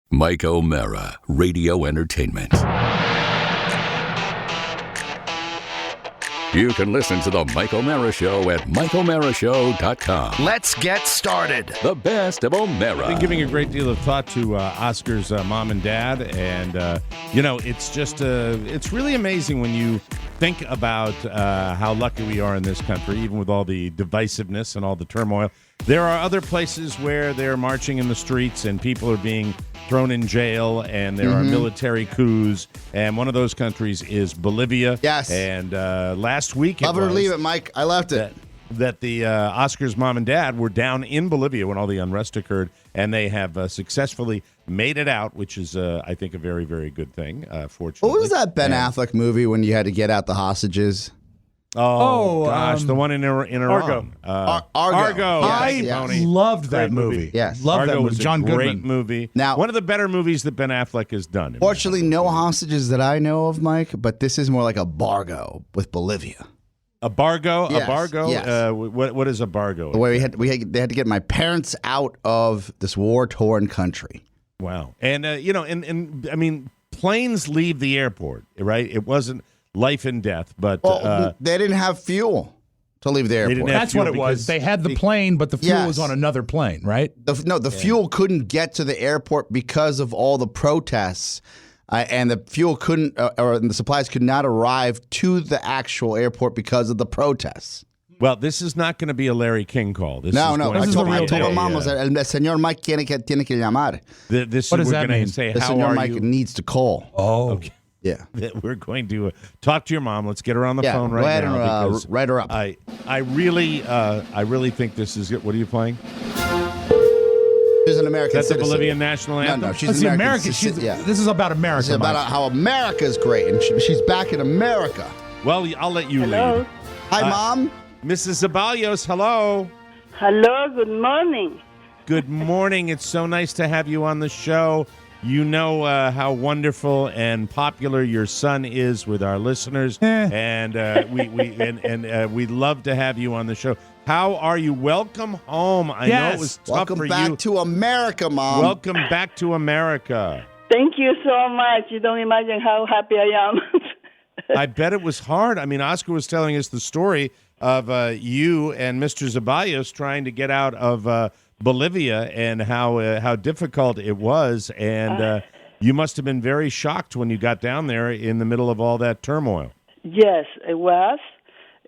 Mike O'Mara, Radio Entertainment. You can listen to The Mike O'Mara Show at MikeO'MaraShow.com. Let's get started. The best of O'Mara. I've been giving a great deal of thought to Oscar's mom and dad, and it's just it's really amazing when you think about how lucky we are in this country, even with all the divisiveness and all the turmoil. There are other places where they're marching in the streets and people are being thrown in jail, and there are military coups, and one of those countries is Bolivia. Yes. And last week, Love it or leave it, Mike. I left it. That the Oscar's mom and dad were down in Bolivia when all the unrest occurred, and they have successfly made it out, which is, I think, a very, very good thing, fortunately. What was that Ben Affleck movie when you had to get out the hostages? Oh gosh, the one in Iran. Argo. Argo. I Yes. loved that Great movie. movie. Yes. Loved Argo that was with John a great Goodman. movie. Now- One of the better movies that Ben Affleck has done. in my Fortunately, no hostages that I know of, Mike, but this is more like a bargo with Bolivia. A bargo? Yes, A bargo? yes. What is a bargo? Where they had to get my parents out of this war-torn country. Wow. And, I mean, planes leave the airport, right? It wasn't life and death, but Well, they didn't have fuel to leave the didn't airport. have That's what it fuel was. because They had the plane, but the fuel Yes. was on another plane, right? The fuel couldn't get to the airport because of all the protests, and the fuel couldn't, or the supplies could not arrive to the actual airport because of the protests. Well, this is not going to be a Larry King call. This No. is going I to is told the my real deal. mom, el señor Mike tiene que llamar. This What does we're that going mean? to say, The how señor are Mike you? needs to call. Oh. Okay. Yeah. That we're going to talk to your mom. Let's get her on the Yeah, phone go right ahead now. and because write her up. I really think this is it. What are you playing? She's an American That's the citizen. Bolivian national anthem. No, she's Let's an see, American America. citizen. Yeah. This is about America. This is about Mike. how America's great, and she's back in America. Well, I'll let you Hello. lead. Hi, Mom. Mrs. Zaballos, hello. Hello, good morning. Good morning. It's so nice to have you on the show. You know how wonderful and popular your son is with our listeners, and we'd love to have you on the show. How are you? Welcome home. I know Yes. it was tough Welcome for back you. to America, Mom. Welcome back to America. Thank you so much. You don't imagine how happy I am. I bet it was hard. I mean, Oscar was telling us the story of you and Mr. Zaballos trying to get out of Bolivia and how difficult it was. And you must have been very shocked when you got down there in the middle of all that turmoil. Yes, it was.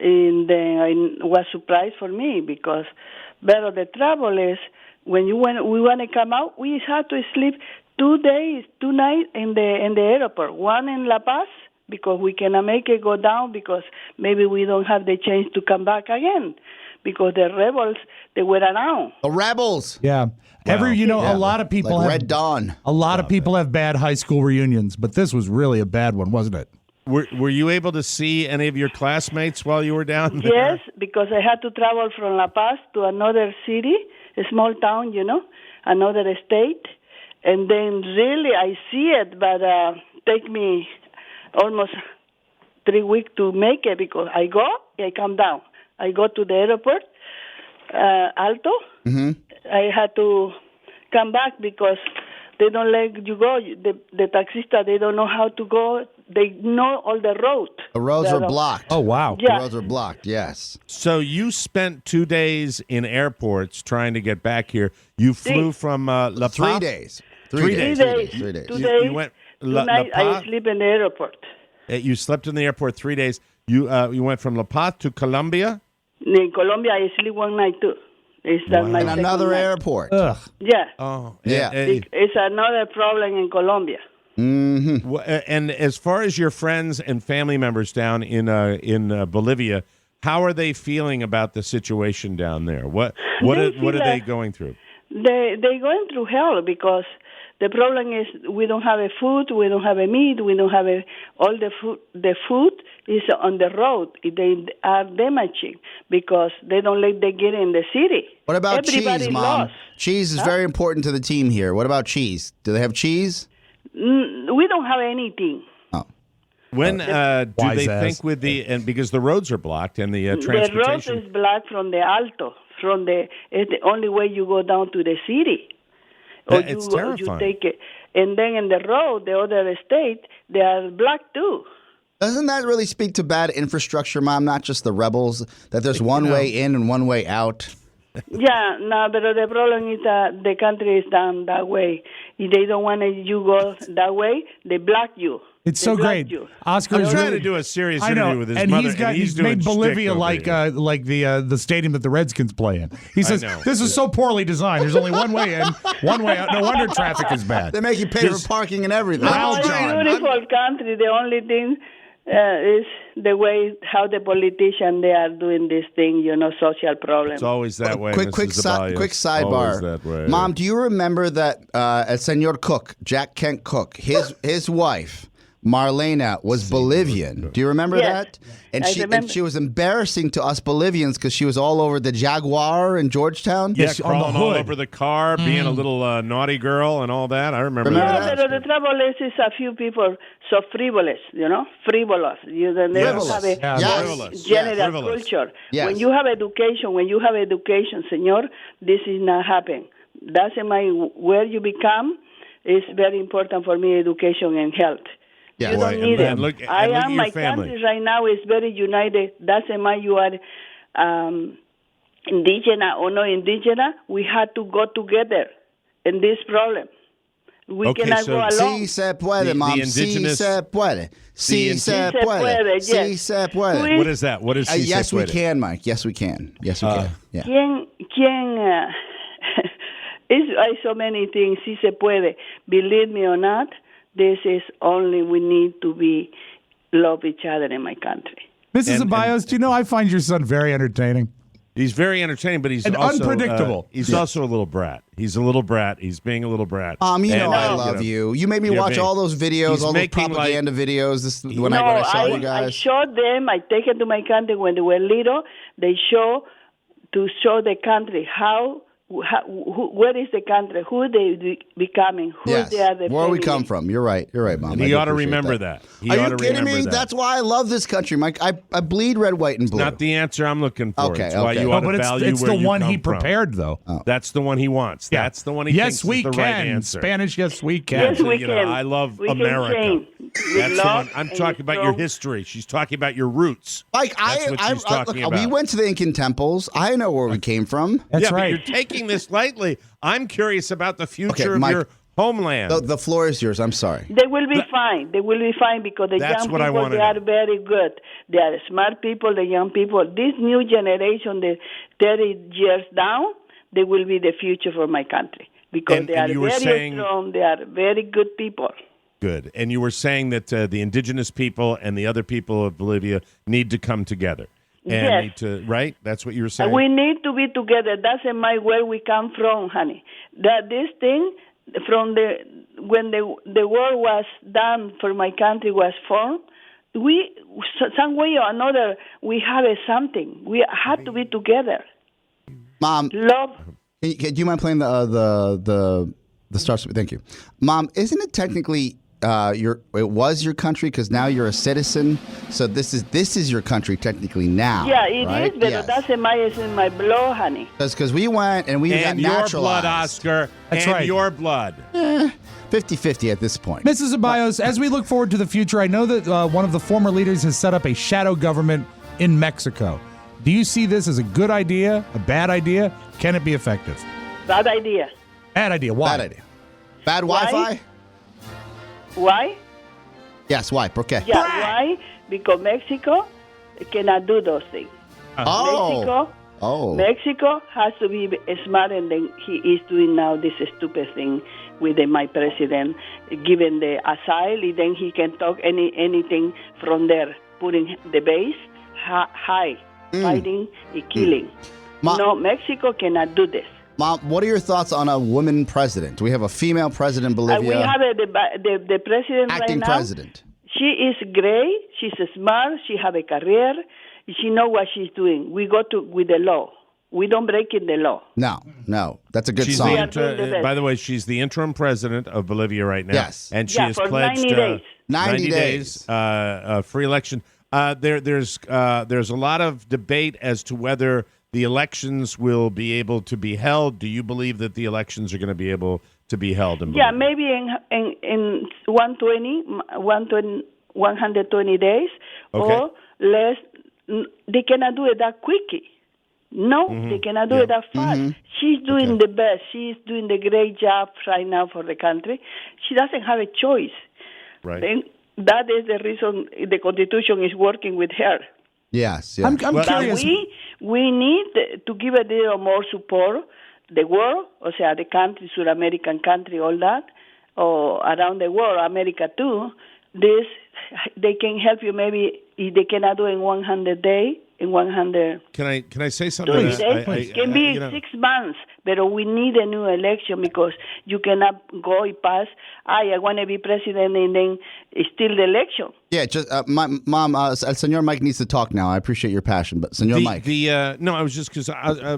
And then it was surprise for me because, but the trouble is when we want to come out, we had to sleep 2 days, 2 nights in the airport. One in La Paz because we cannot make it go down because maybe we don't have the chance to come back again because the rebels they were around. The rebels. Yeah. A lot of people Like have Red Dawn. a lot of people have bad high school reunions, but this was really a bad one, wasn't it? Were you able to see any of your classmates while you were down there? Yes, because I had to travel from La Paz to another city, a small town, another state. And then really I see it, but take me almost 3 weeks to make it because I go, I come down. I go to the airport, Alto. Mm-hmm. I had to come back because they don't let you go. The taxista, they don't know how to go. They know all the road. The roads are blocked. Oh, wow. Yeah. The roads are blocked, yes. So you spent 2 days in airports trying to get back here. You flew from La Paz? 3 days. 3 days. 3 days. 3 days. 2 You- days. you went La, La night I Paz? sleep in the airport. You slept in the airport 3 days. You went from La Paz to Colombia? In Colombia, I sleep one night too. It's that my In second another night. airport. Ugh. Yeah, Oh, Yeah. it's another problem in Colombia. Mm-hmm. And as far as your friends and family members down in Bolivia, how are they feeling about the situation down there? What They are feel they going through? They're going through hell because the problem is we don't have a food, we don't have a meat, we don't have all the food. The food is on the road. They are damaging because they don't let them get in the city. What about Everybody cheese, Mom? lost. Cheese is very important to the team here. What about cheese? Do they have cheese? We don't have anything. When do Wise they ass. think and because the roads are blocked and the The road transportation? is blocked from the Alto. It's the only way you go down to the city. It's You terrifying. take And then in the road, the other state, they are black too. Doesn't that really speak to bad infrastructure, Mom? Not just the rebels, that there's one way in and one way out? Yeah, no, but the problem is that the country is done that way. If they don't want you go that way, they block you. It's They so block great. you. Oscar I'm is trying really, to do a serious I know, interview with his and mother, he's doing made shtick Bolivia over like here. the stadium that the Redskins play in. He says know. this is so poorly designed. There's only one way in, one way out. No wonder traffic is bad. They make you pay for parking and everything. Well, It's John, a beautiful country. The only thing is the way how the politicians they are doing this thing. Social problems. It's always that way, Quick, Mrs. Zaballos. quick Always sidebar. that way. Mom, do you remember that Senor Cook, Jack Kent Cook, his wife, Marlena, was Bolivian? Do you remember Yes, that? And I she remember. she was embarrassing to us Bolivians because she was all over the Jaguar in Georgetown. Yeah, Yes, on the crawling all hood. over the car, being a little naughty girl and all that. I remember Remember that. Yeah, but the trouble is a few people so frivolous, frivolous. They don't have a Yes. Frivolous. general Frivolous. culture. Yes. When you have education, senor, this is not happening. Doesn't matter where you become. It's very important for me, education and health. Yes. You Boy, don't need and it. look- and I look at am. your My family. country right now is very united. Doesn't matter you are indigenous or not indigenous. We have to go together in this problem. We Okay, cannot so go alone. Sí se puede, The Mom. indigenous- Sí se puede. Sí se Sí se puede. puede, Sí yes. se puede. Who What is that? What is she Yes, we puede? can, Mike. Yes, we can. Yes, we can. Yeah. ¿Quién hay so many things, si se puede. Believe me or not, this is only we need to be love each other in my country. Mrs. And- Zaballos, do you know I find your son very entertaining? He's very entertaining, but he's And also unpredictable. He's also a little brat. He's a little brat. He's being a little brat. You know And, I you love know, you. You made me you're watch being- all those videos, he's all those making, propaganda videos. When no, I saw you I guys. showed them, I take it to my country when they were little, they show the country how where is the country, who they becoming, who Yes. they are the Where we family. come from. You're right, Mom. And I he do ought to appreciate remember that. He Are ought you to kidding remember me? that. That's why I love this country, Mike. I bleed red, white, and blue. Not the answer I'm looking for. Okay, It's why okay. you No, ought to but value it's where the you one come he from. prepared, though. That's the one he wants. Yeah. That's the one he Yes, thinks we is the can. right answer. Spanish, yes, we can. Yes, we You know, can. I love We can America. change. With That's the love one. I'm and talking about your strong- history. She's talking about your roots. Like That's what she's talking look, we about. went to the Incan temples. I know where we came from. That's yeah, right. but you're taking this lightly. I'm curious about the future Okay, of Mike, your homeland. The floor is yours. I'm sorry. They will be fine. They will be fine because the That's young what I people, wanna they are know. very good. They are smart people, the young people. This new generation, the 30 years down, they will be the future for my country because And- they and are you were very saying- strong. They are very good people. Good. And you were saying that the indigenous people and the other people of Bolivia need to come together. And Yes. need to, right? That's what you were saying? We need to be together. Doesn't matter where we come from, honey. That this thing from when the war was done for my country was formed, we some way or another we have something. We have to be together. Mom, Love. do you mind playing the stars? Thank you, Mom. Isn't it technically it was your country because now you're a citizen? So this is your country technically now. Yeah, it is, right? but Yes. doesn't matter. It's in my blood, honey. Because we went and we got and your naturalized. blood, Oscar. That's and right. your blood. 50-50 at this point. Mrs. Zaballos, as we look forward to the future, I know that one of the former leaders has set up a shadow government in Mexico. Do you see this as a good idea, a bad idea? Can it be effective? Bad idea. Bad idea. Why? Bad idea. Bad Why? Wi-Fi? Why? Yes, why? Okay. Yeah, why? Because Mexico cannot do those things. Oh. Mexico has to be smarter than he is doing now this stupid thing with my president, giving the asylum, then he can talk anything from there, putting the base high, fighting and killing. No, Mexico cannot do this. Mom, what are your thoughts on a woman president? Do we have a female president in Bolivia? We have the president acting right now. president. She is great. She's smart. She have a career. She know what she's doing. We go with the law. We don't break in the law. No. That's a good She's song. are doing the best. by the way, she's the interim president of Bolivia right now. Yes. And she Yeah, has for pledged 90 days. 90 days. free election. There's a lot of debate as to whether the elections will be able to be held. Do you believe that the elections are going to be able to be held in Yeah, Bolivia. maybe in 120 days Okay. or less. They cannot do it that quickly. No, they cannot do it that fast. She's doing the best. She's doing the great job right now for the country. She doesn't have a choice. Right. Then that is the reason the Constitution is working with her. Yes. Yeah. I'm But curious. we need to give a little more support, the world, o sea, the country, South American country, all that, or around the world, America too. This, they can help you maybe if they cannot do in 100 days, in 100 Can I say something? 20 to that? days. It can be you know, 6 months, but we need a new election because you cannot go and pass, I want to be president, and then it's still the election. Yeah, just Mom, Senor Mike needs to talk now. I appreciate your passion, but Senor Mike. No, I was just because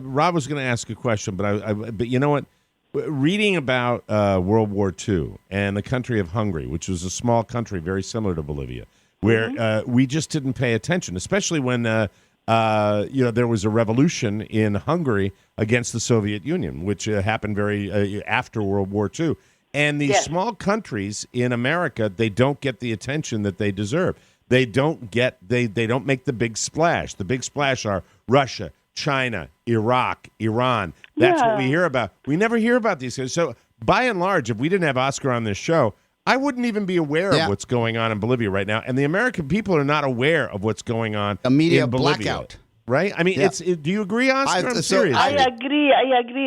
Rob was going to ask a question, but you know what? Reading about World War II and the country of Hungary, which was a small country very similar to Bolivia, where we just didn't pay attention, especially when there was a revolution in Hungary against the Soviet Union, which happened very after World War II. And these small countries in America, they don't get the attention that they deserve. They don't get they don't make the big splash. The big splash are Russia, China, Iraq, Iran. That's what we hear about. We never hear about these guys. So by and large, if we didn't have Oscar on this show, I wouldn't even be aware of what's going on in Bolivia right now. And the American people are not aware of what's going on A media in Bolivia. blackout. Right? I mean, do you agree, Oscar? I'm serious. I agree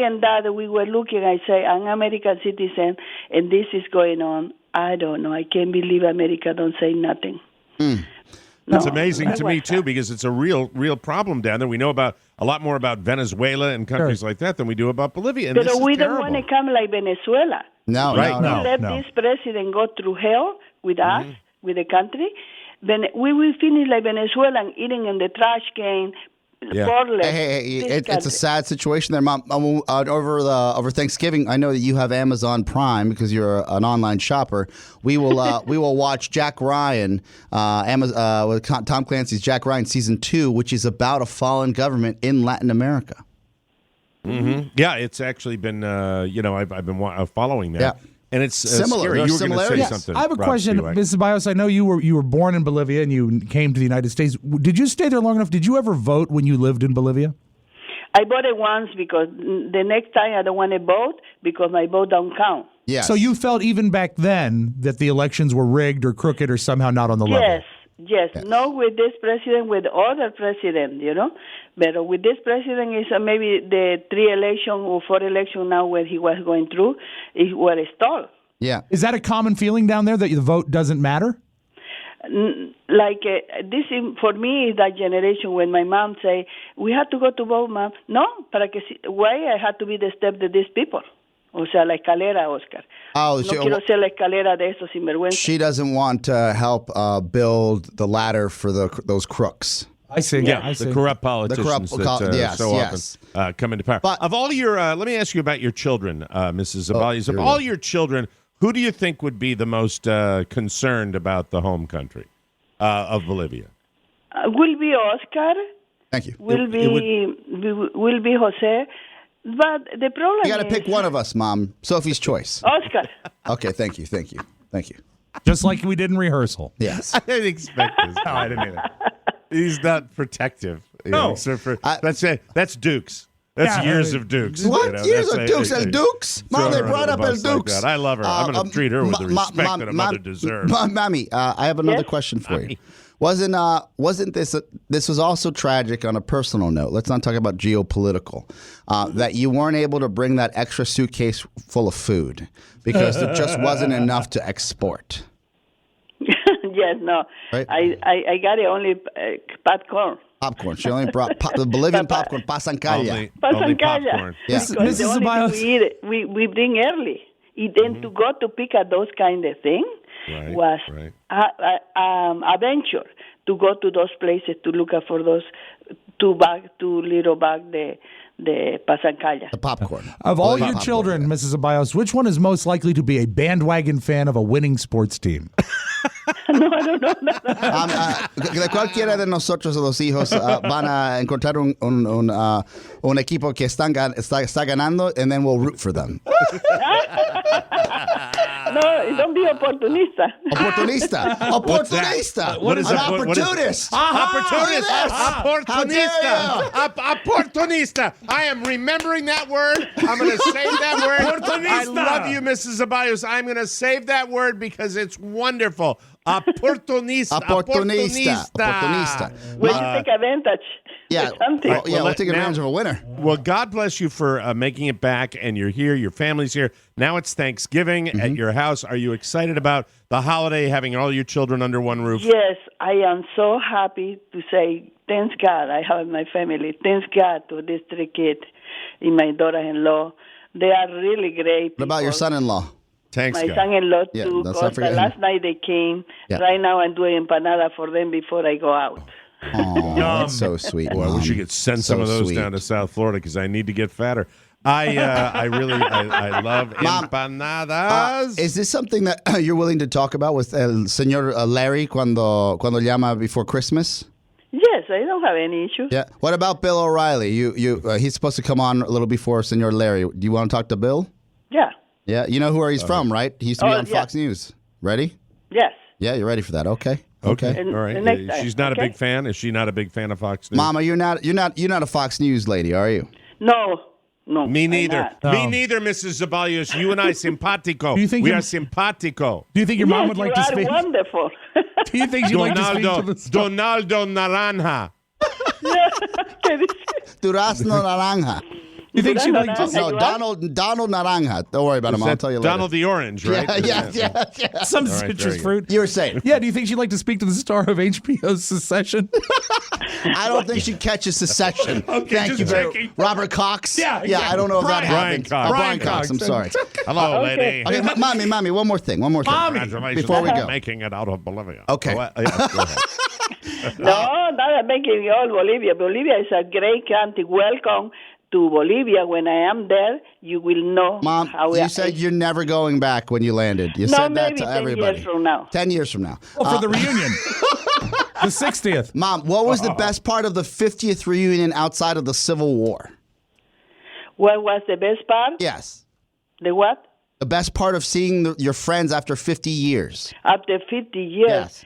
in that we were looking, I say, an American citizen, and this is going on. I don't know. I can't believe America don't say nothing. It's amazing to me, too, because it's a real problem down there. We know about a lot more about Venezuela and countries like that than we do about Bolivia. And But this is we terrible. don't want to come like Venezuela. No, Right. no. Let this president go through hell with us, with the country. Then we will finish like Venezuela and eating in the trash can. Yeah. Borderless, Hey, this it's a country. sad situation there, Mom. Over Thanksgiving, I know that you have Amazon Prime because you're an online shopper. We will watch Jack Ryan, with Tom Clancy's Jack Ryan season 2, which is about a fallen government in Latin America. Yeah, it's actually been, I've been following that. Yeah. And it's Similar. scary. There's You were going to say similarities. something. I have a Rob question, Spivak. Mrs. Bios. I know you were born in Bolivia and you came to the United States. Did you stay there long enough? Did you ever vote when you lived in Bolivia? I voted once because the next time I don't want to vote because my vote don't count. Yes. So you felt even back then that the elections were rigged or crooked or somehow not on the level? Yes. Not with this president, with other president, But with this president is maybe the 3 election or 4 election now where he was going through, it was stalled. Yeah. Is that a common feeling down there that the vote doesn't matter? This for me is that generation when my mom say we have to go to vote, mom. No, why I have to be the step de these people? O sea, la escalera, Oscar. Oh, no quiero ser la escalera de esos sinvergüenza. She doesn't want to help build the ladder for those crooks. I see. Yeah, I see. the corrupt politicians that yes, so yes. often come into power. But- of all your, let me ask you about your children, Mrs. Zabalias. Of here we all go. your children, who do you think would be the most concerned about the home country of Bolivia? Will be Oscar. Thank you. Will be Jose. But the problem You got to is pick one of us, Mom. Sophie's choice. Oscar. Okay, thank you. Just like we did in rehearsal. Yes. I didn't expect this. No, I didn't either. He's not protective. No. That's Dukes. That's Yeah, years of Dukes. What? Years of Dukes and Dukes? Mom, they Throw her brought under up the El bus like Dukes. that. I love her. I'm going to treat her with the respect that a mother deserves. Mommy, I have another Yes? question for you. Wasn't this was also tragic on a personal note? Let's not talk about geopolitical. That you weren't able to bring that extra suitcase full of food because there just wasn't enough to export. Yes, no. Right. I got it only popcorn. Popcorn. She only brought the Bolivian popcorn, pasancalla. Only Pasancalla. popcorn. Yeah. Because the Mrs. only Ceballos. thing we eat, we bring early. Then to go to pick up those kind of things Right, was right. a venture to go to those places to look for those two little bag, the pasancalla. The popcorn. Of all Bolivian your popcorn. children, Mrs. Abayos, which one is most likely to be a bandwagon fan of a winning sports team? No, I don't know. De cualquiera de nosotros los hijos van a encontrar un equipo que está ganando, and then we'll root for them. don't be opportunista. Opportunista. Opportunista. What is An that? What is- opportunist. Opportunist. Look at this. How dare Opportunista. Opportunista. I am remembering that word. I'm going to save that word. I love you, Mrs. Zaballos. I'm going to save that word because it's wonderful. Opportunista. Opportunista. When you take advantage. Yeah. of something. We'll take advantage of a winner. Well, God bless you for making it back, and you're here. Your family's here. Now it's Thanksgiving at your house. Are you excited about the holiday, having all your children under one roof? Yes, I am so happy to say thanks God I have my family. Thanks God to these 3 kids and my daughter-in-law. They are really great. What about your people. son-in-law? Thanks, My God. son-in-law Yeah, too. let's not Costa. forget him. Last night they came. Yeah. Right now I'm doing empanada for them before I go out. Oh, that's so sweet. Boy, I wish you Mom. could send So some of those sweet. down to South Florida because I need to get fatter. I love Mom, empanadas. Is this something that you're willing to talk about with el señor Larry cuando llama before Christmas? Yes, I don't have any issues. Yeah. What about Bill O'Reilly? He's supposed to come on a little before Senor Larry. Do you want to talk to Bill? Yeah. Yeah. You know who he's from, right? He used to be on yeah. Fox News. Ready? Yes. Yeah, you're ready for that. Okay. Okay, And all right. the next time, She's not a okay? big fan. Is she not a big fan of Fox News? Mama, you're not a Fox News lady, are you? No. Me I'm neither. not. Me neither, Mrs. Zaballos. You and I simpatico. Do you think we you're- are simpatico. Do you think your mom Yes, would like you to are speak? wonderful. Do you think she'd like to speak to Donaldo, the star? Donaldo Naranja. ¿Qué dice? Durazno Naranja. You think she'd like to Donaldo No, Naranja. Donald Naranja. Don't worry about him. I'll tell you later. Donald the Orange, right? Yeah. some All right, citrus very good. fruit? You were saying. Yeah, do you think she'd like to speak to the star of HBO's Secession? I don't think she catches secession. Okay, Thank just you very checking. Robert Cox. Yeah, Yeah, I don't know if that Brian happens. Cox. Oh, Brian Brian Cox. Cox. I'm sorry. Hello, Okay. lady. Okay, mommy, one more thing. Mommy. Congratulations Before we on go. making it out of Bolivia. Okay. Oh, yeah, go ahead. No, not making all Bolivia. Bolivia is a great country. Welcome to Bolivia. When I am there, you will know Mom, how you said you're never going back when you landed. You No, said that maybe to 10 everybody. years from now. 10 years from now. Oh, for the reunion. The 60th. Mom, what was the best part of the 50th reunion outside of the Civil War? What was the best part? Yes. The what? The best part of seeing your friends after 50 years. After 50 years, Yes.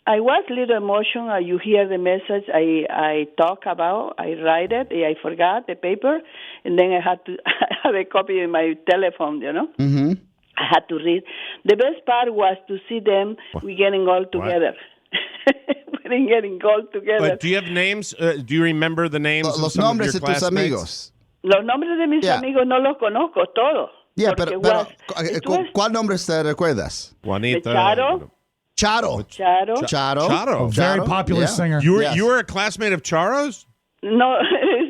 I was a little emotional. You hear the message I talk about. I write it. I forgot the paper, and then I had to I have a copy in my telephone. You know. Mm-hmm. I had to read. The best part was to see them. We getting all together. We're getting all together. But do you have names? Do you remember the names of Los some nombres of de your tus classmates? amigos. Los nombres de mis Yeah. amigos no los conozco todos. Yeah, porque pero it was ¿cuál nombre te recuerdas? Juanita. Charo. Charo. Charo. Charo. Charo. Very Charo, popular yeah. singer. You were Yes. you were a classmate of Charo's? No,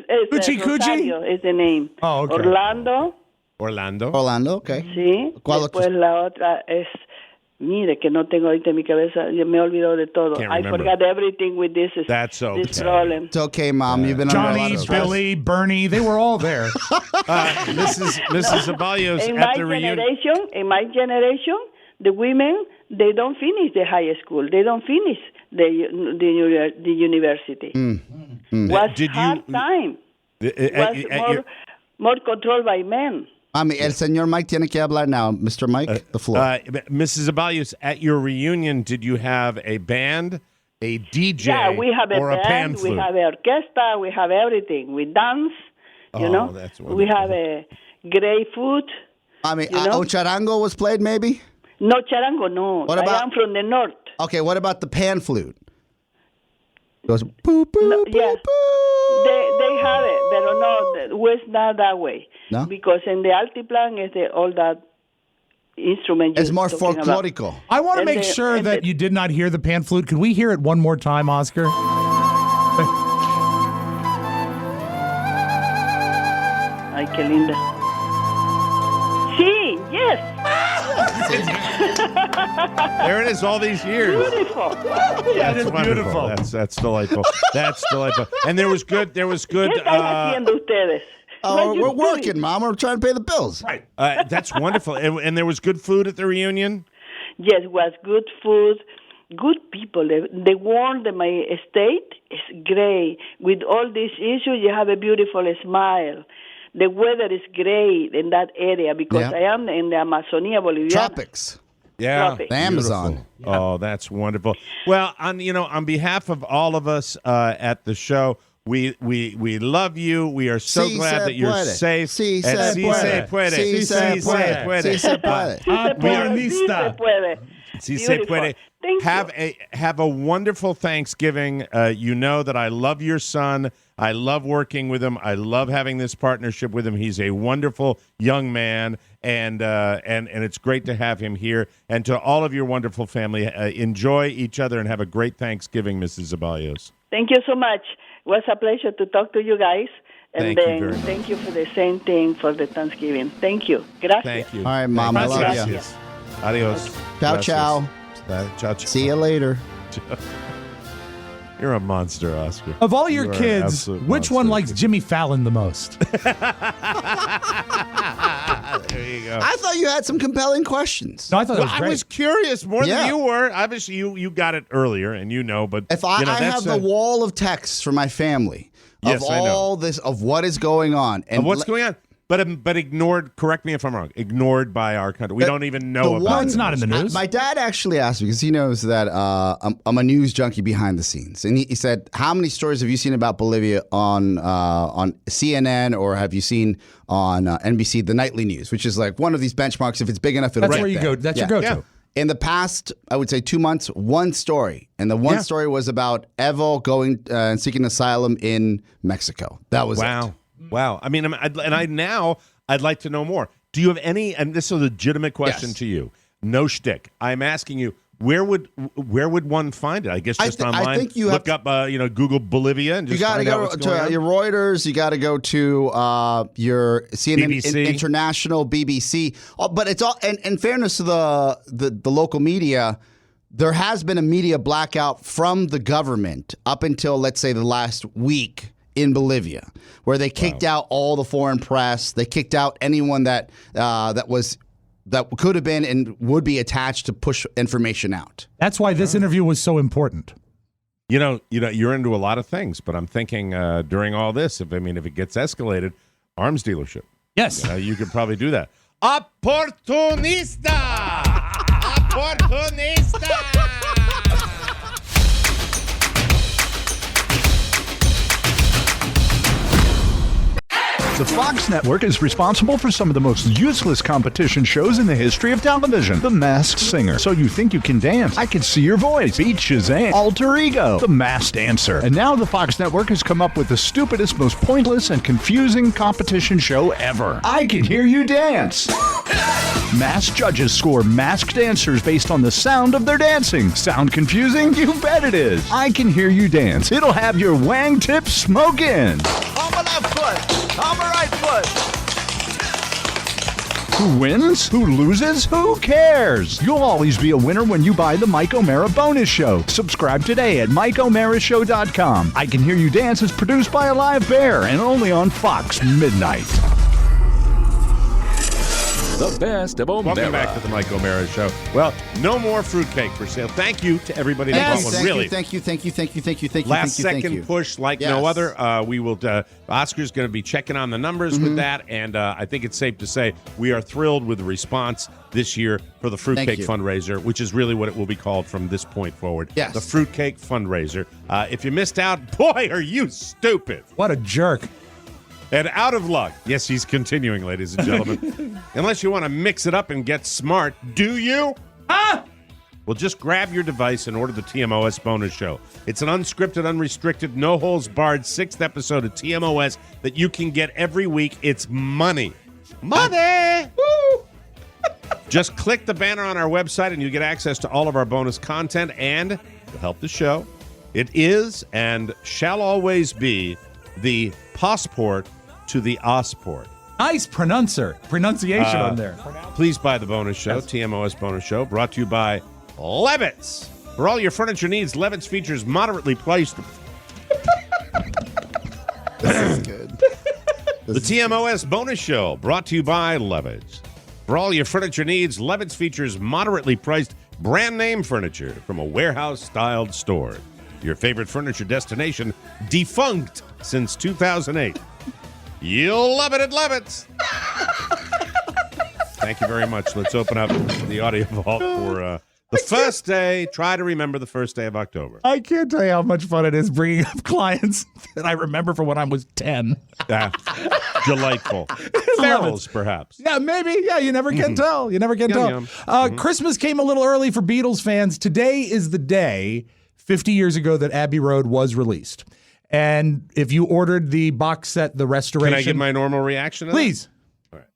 it's Cuchi Cuchi? Rosario is the name. Oh, okay. Orlando, Orlando. Orlando, okay. sí. ¿Cuál Después otro? la otra es, mire, que no tengo ahorita en mi cabeza, ya me he olvidado de todo. Can't I remember. forgot everything with this That's okay. this problem. It's okay, Mom. You've been under a lot Johnny, of stress. Billy, Bernie, they were all there. Mrs. Zaballos In at my the reunion. generation, the women, they don't finish the high school. They don't finish the university. Was Did you- hard time. Was more controlled by men. Mami, el señor Mike tiene que hablar now. Mr. Mike, the floor. Mrs. Zaballos, at your reunion, did you have a band, a DJ, Yeah, we have a or a pan band, flute? we have an orchestra, we have everything. We dance, you know. that's We have a great food. Mami, you know? un charango was played, maybe? No charango, no. What I about- am from the north. Okay, what about the pan flute? It goes boo, boo, No, boo, yeah. boo. They have it, but no, was not that way. No? Because in the altiplan is all that instrument. It's you're more talking about. folklorico. I want to And make the- sure and that the- you did not hear the pan flute. Could we hear it one more time, Oscar? Ay, qué linda. Sí, yes, There it is, all these years. beautiful. That's wonderful. That's delightful. That's delightful. And there was good. ¿Qué están haciendo ustedes? Oh, What you we're doing? working, Mom. We're trying to pay the bills. Right. That's wonderful. And there was good food at the reunion. Yes, was good food, good people. The warmth in my state is great. With all these issues, you have a beautiful smile. the weather is great in that area because Yeah. I am in the Amazonia Boliviana. Tropics. Yeah, Tropics. The Amazon. Oh, that's wonderful. Well, on behalf of all of us at the show, we love you. We are so Si glad se that you're puede. safe. Si And se si puede. se puede. Si se puede. Si se puede. Sí se puede, sí se puede. Si se Beautiful. puede. Thank Have a wonderful Thanksgiving. You know that I love your son. I love working with him. I love having this partnership with him. He's a wonderful young man, and it's great to have him here. And to all of your wonderful family, enjoy each other and have a great Thanksgiving, Mrs. Zaballos. Thank you so much. It was a pleasure to talk to you guys. And Thank you then very much. thank you for the same thing for the Thanksgiving. Thank you. Gracias. Thank you. All right, Mom, I love Gracias. you. Adios. Ciao, Gracias. ciao. Ciao, ciao. See you later. You're a monster, Oscar. Of all your You are an kids, absolute which one monster. likes Jimmy Fallon the most? There you go. I thought you had some compelling questions. No, I thought it Well, was I great. was curious more Yeah. than you were. Obviously, you got it earlier, and but If I, you know, I have that's the wall of texts from my family of Yes, I know. all this of what is going on and what's going on. But ignored. Correct me if I'm wrong. Ignored by our country. We don't even know the about one- it. It's not in the news. My dad actually asked me because he knows that I'm a news junkie behind the scenes, and he said, "How many stories have you seen about Bolivia on CNN or have you seen on NBC, the nightly news, which is like one of these benchmarks? If it's big enough, it'll That's get where you there." go. That's your Yeah. go-to. Yeah. In the past, I would say 2 months, one story, and the one Yeah. story was about Evo going and seeking asylum in Mexico. That was it. Wow. I mean, I'd like to know more. Do you have any? And this is a legitimate question Yes. to you. No shtick. I'm asking you. Where would one find it? I guess just I online. think you look have up, Google Bolivia and You just got to find out go what's going to on. your Reuters. You got to go to your CNN BBC. International, BBC. But it's all. And in fairness to the local media, there has been a media blackout from the government up until, let's say, the last week in Bolivia, where they kicked out all the foreign press. They kicked out anyone that could have been and would be attached to push information out. That's why this interview was so important. You're into a lot of things, but I'm thinking during all this, if it gets escalated, arms dealership. Yes. You could probably do that. Opportunista! Opportunista! The Fox Network is responsible for some of the most useless competition shows in the history of television. The Masked Singer, So You Think You Can Dance, I Can See Your Voice, Beat Shazam, Alter Ego, The Masked Dancer. And now the Fox Network has come up with the stupidest, most pointless, and confusing competition show ever. I Can Hear You Dance. Masked judges score masked dancers based on the sound of their dancing. Sound confusing? You bet it is. I Can Hear You Dance. It'll have your wang tips smoking. On my left foot, on my right foot. Who wins? Who loses? Who cares? You'll always be a winner when you buy the Mike O'Mara Bonus Show. Subscribe today at MikeO'MaraShow.com. I Can Hear You Dance is produced by a live bear and only on Fox Midnight. The best of Welcome O'Mara. back to the Mike O'Mara Show. Well, no more fruitcake for sale. Thank you to everybody that bought one. Really, Thank you. last second push like no Yes. other. We will. Oscar's going to be checking on the numbers Mm-hmm. with that, and I think it's safe to say we are thrilled with the response this year for the fruitcake you. fundraiser, which is really what it will be called from this point forward. Yes. The fruitcake fundraiser. If you missed out, boy, are you stupid. What a jerk. And out of luck. Yes, he's continuing, ladies and gentlemen. Unless you want to mix it up and get smart, do you? Well, just grab your device and order the TMOS bonus show. It's an unscripted, unrestricted, no-holds-barred 6th episode of TMOS that you can get every week. It's money. Money! Woo! Just click the banner on our website and you get access to all of our bonus content and to help the show. It is and shall always be the passport to the Osport. Nice pronunciation on there. Please buy the bonus show, TMOS bonus show, brought to you by Levitz. For all your furniture needs, Levitz features moderately priced. This is good. The TMOS bonus show, brought to you by Levitz. For all your furniture needs, Levitz features moderately priced brand name furniture from a warehouse-styled store. Your favorite furniture destination, defunct since 2008. You'll love it at Levitt's. Thank you very much. Let's open up the audio vault for the first day. Try to remember the first day of October. I can't tell you how much fun it is bringing up clients that I remember from when I was 10. Delightful. Ferals, perhaps. Yeah, maybe. Yeah, you never can tell. You never can tell. Christmas came a little early for Beatles fans. Today is the day, 50 years ago, that Abbey Road was released. And if you ordered the box set, the restoration... Can I give my normal reaction to that? Please. All right.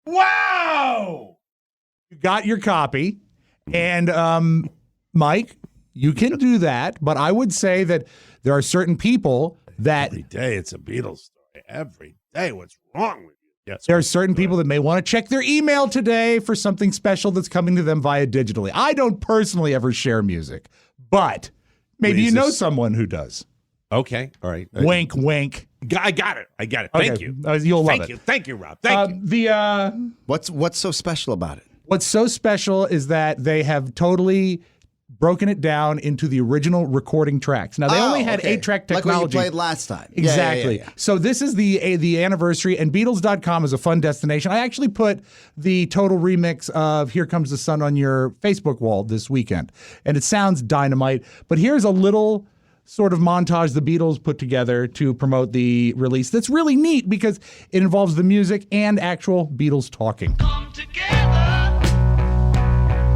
Wow! You got your copy. And, Mike, you can do that. But I would say that there are certain people that... Every day it's a Beatles story. Every day. What's wrong with you? Yes. There are certain people that may want to check their email today for something special that's coming to them via digitally. I don't personally ever share music, but maybe you know someone who does. Okay. All right. Wink, wink. I got it. Thank Okay. you. You'll love it. Thank you, Rob. Thank you. What's so special about it? What's so special is that they have totally broken it down into the original recording tracks. Now, they only had 8-track technology. Like what you played last time. Exactly. Yeah. So this is the anniversary, and Beatles.com is a fun destination. I actually put the total remix of Here Comes the Sun on your Facebook wall this weekend, and it sounds dynamite. But here's a little sort of montage the Beatles put together to promote the release that's really neat because it involves the music and actual Beatles talking. Come together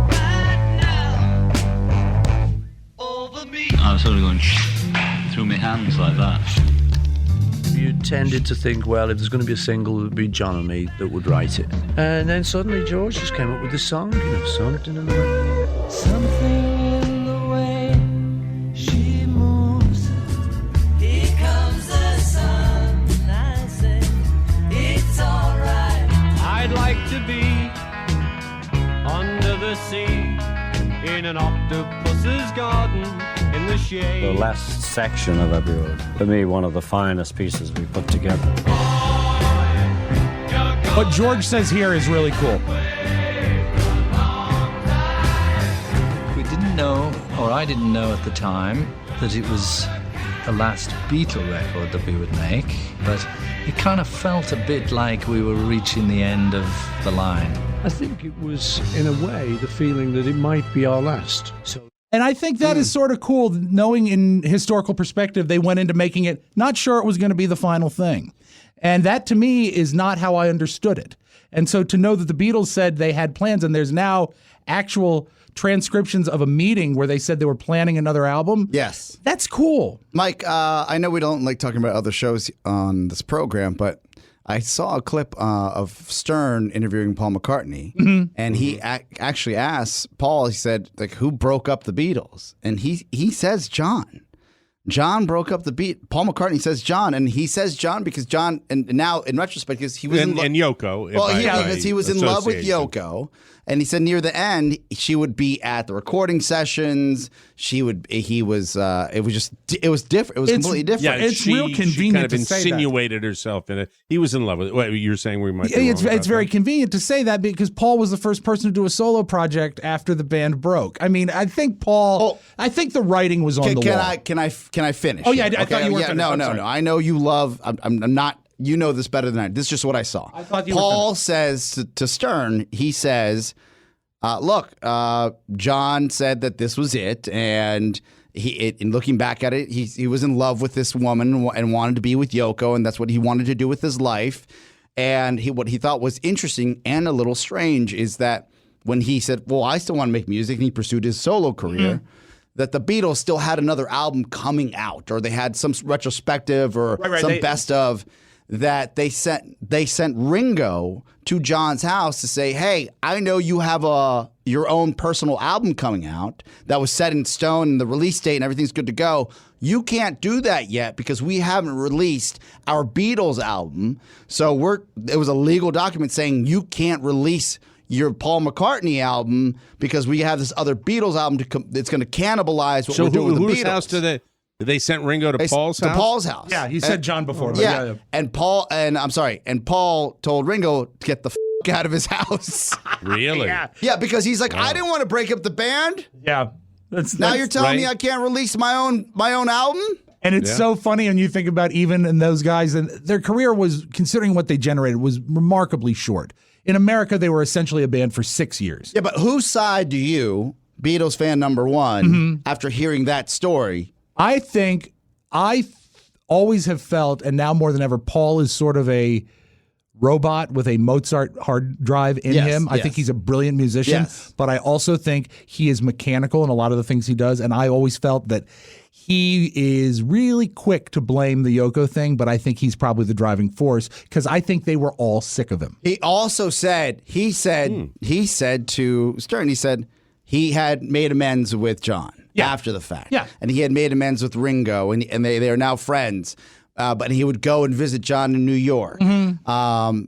right now over me. I was sort of going through my hands like that. You tended to think, well, if there's going to be a single, it would be John and me that would write it. And then suddenly George just came up with this song, something in the way. Something in the way she moves. Here comes the sun. I say it's all right. I'd like to be under the sea in an octopus's garden in the shade. The last section of Abbey Road, for me, one of the finest pieces we put together. What George says here is really cool. We didn't know, or I didn't know at the time, that it was the last Beatle record that we would make, but it kind of felt a bit like we were reaching the end of the line. I think it was, in a way, the feeling that it might be our last. And I think that is sort of cool, knowing in historical perspective, they went into making it not sure it was going to be the final thing. And that, to me, is not how I understood it. And so to know that the Beatles said they had plans, and there's now actual transcriptions of a meeting where they said they were planning another album. Yes. That's cool. Mike, I know we don't like talking about other shows on this program, but I saw a clip of Stern interviewing Paul McCartney, and he actually asked Paul, he said, like, who broke up the Beatles? And he says John. John broke up the beat. Paul McCartney says John, and he says John because John, and now in retrospect, because he was and Yoko. Well, because he was in love with Yoko, and he said near the end she would be at the recording sessions. It was different. It was completely different. Yeah, it's real convenient she kind of to say that. insinuated herself in it. He was in love with it. What, you're saying we might be wrong It's about very that? convenient to say that because Paul was the first person to do a solo project after the band broke. I mean, I think I think the writing was on the wall. Can I finish? Oh, yeah, I Okay? thought you were finished. No, I'm no. sorry. I know you love. I'm not. You know this better than I. This is just what I saw. I thought you were Paul says to Stern. He says, "Look, John said that this was it, and in looking back at it, he was in love with this woman and wanted to be with Yoko, and that's what he wanted to do with his life. And what he thought was interesting and a little strange is that when he said, well, I still want to make music, and he pursued his solo career, that the Beatles still had another album coming out, or they had some retrospective or some best of, that they sent Ringo to John's house to say, hey, I know you have your own personal album coming out that was set in stone and the release date and everything's good to go. You can't do that yet because we haven't released our Beatles album. So it was a legal document saying you can't release your Paul McCartney album because we have this other Beatles album that's going to cannibalize what we're doing with the Beatles. Whose house did they sent Ringo to Paul's house? To Paul's house. Yeah, he said John before. But Yeah. And Paul told Ringo to get the out of his house. Really? Yeah, because he's like, I didn't want to break up the band. Yeah. Now you're telling me I can't release my own album? And it's so funny when you think about even in those guys, and their career was, considering what they generated, was remarkably short. In America, they were essentially a band for 6 years. Yeah, but whose side do you, Beatles fan number one, after hearing that story? I think always have felt, and now more than ever, Paul is sort of a robot with a Mozart hard drive in him. I think he's a brilliant musician, but I also think he is mechanical in a lot of the things he does. And I always felt that he is really quick to blame the Yoko thing, but I think he's probably the driving force because I think they were all sick of him. He also said, he said to Stern, he said he had made amends with John after the fact. Yeah. And he had made amends with Ringo, and they are now friends. But he would go and visit John in New York. And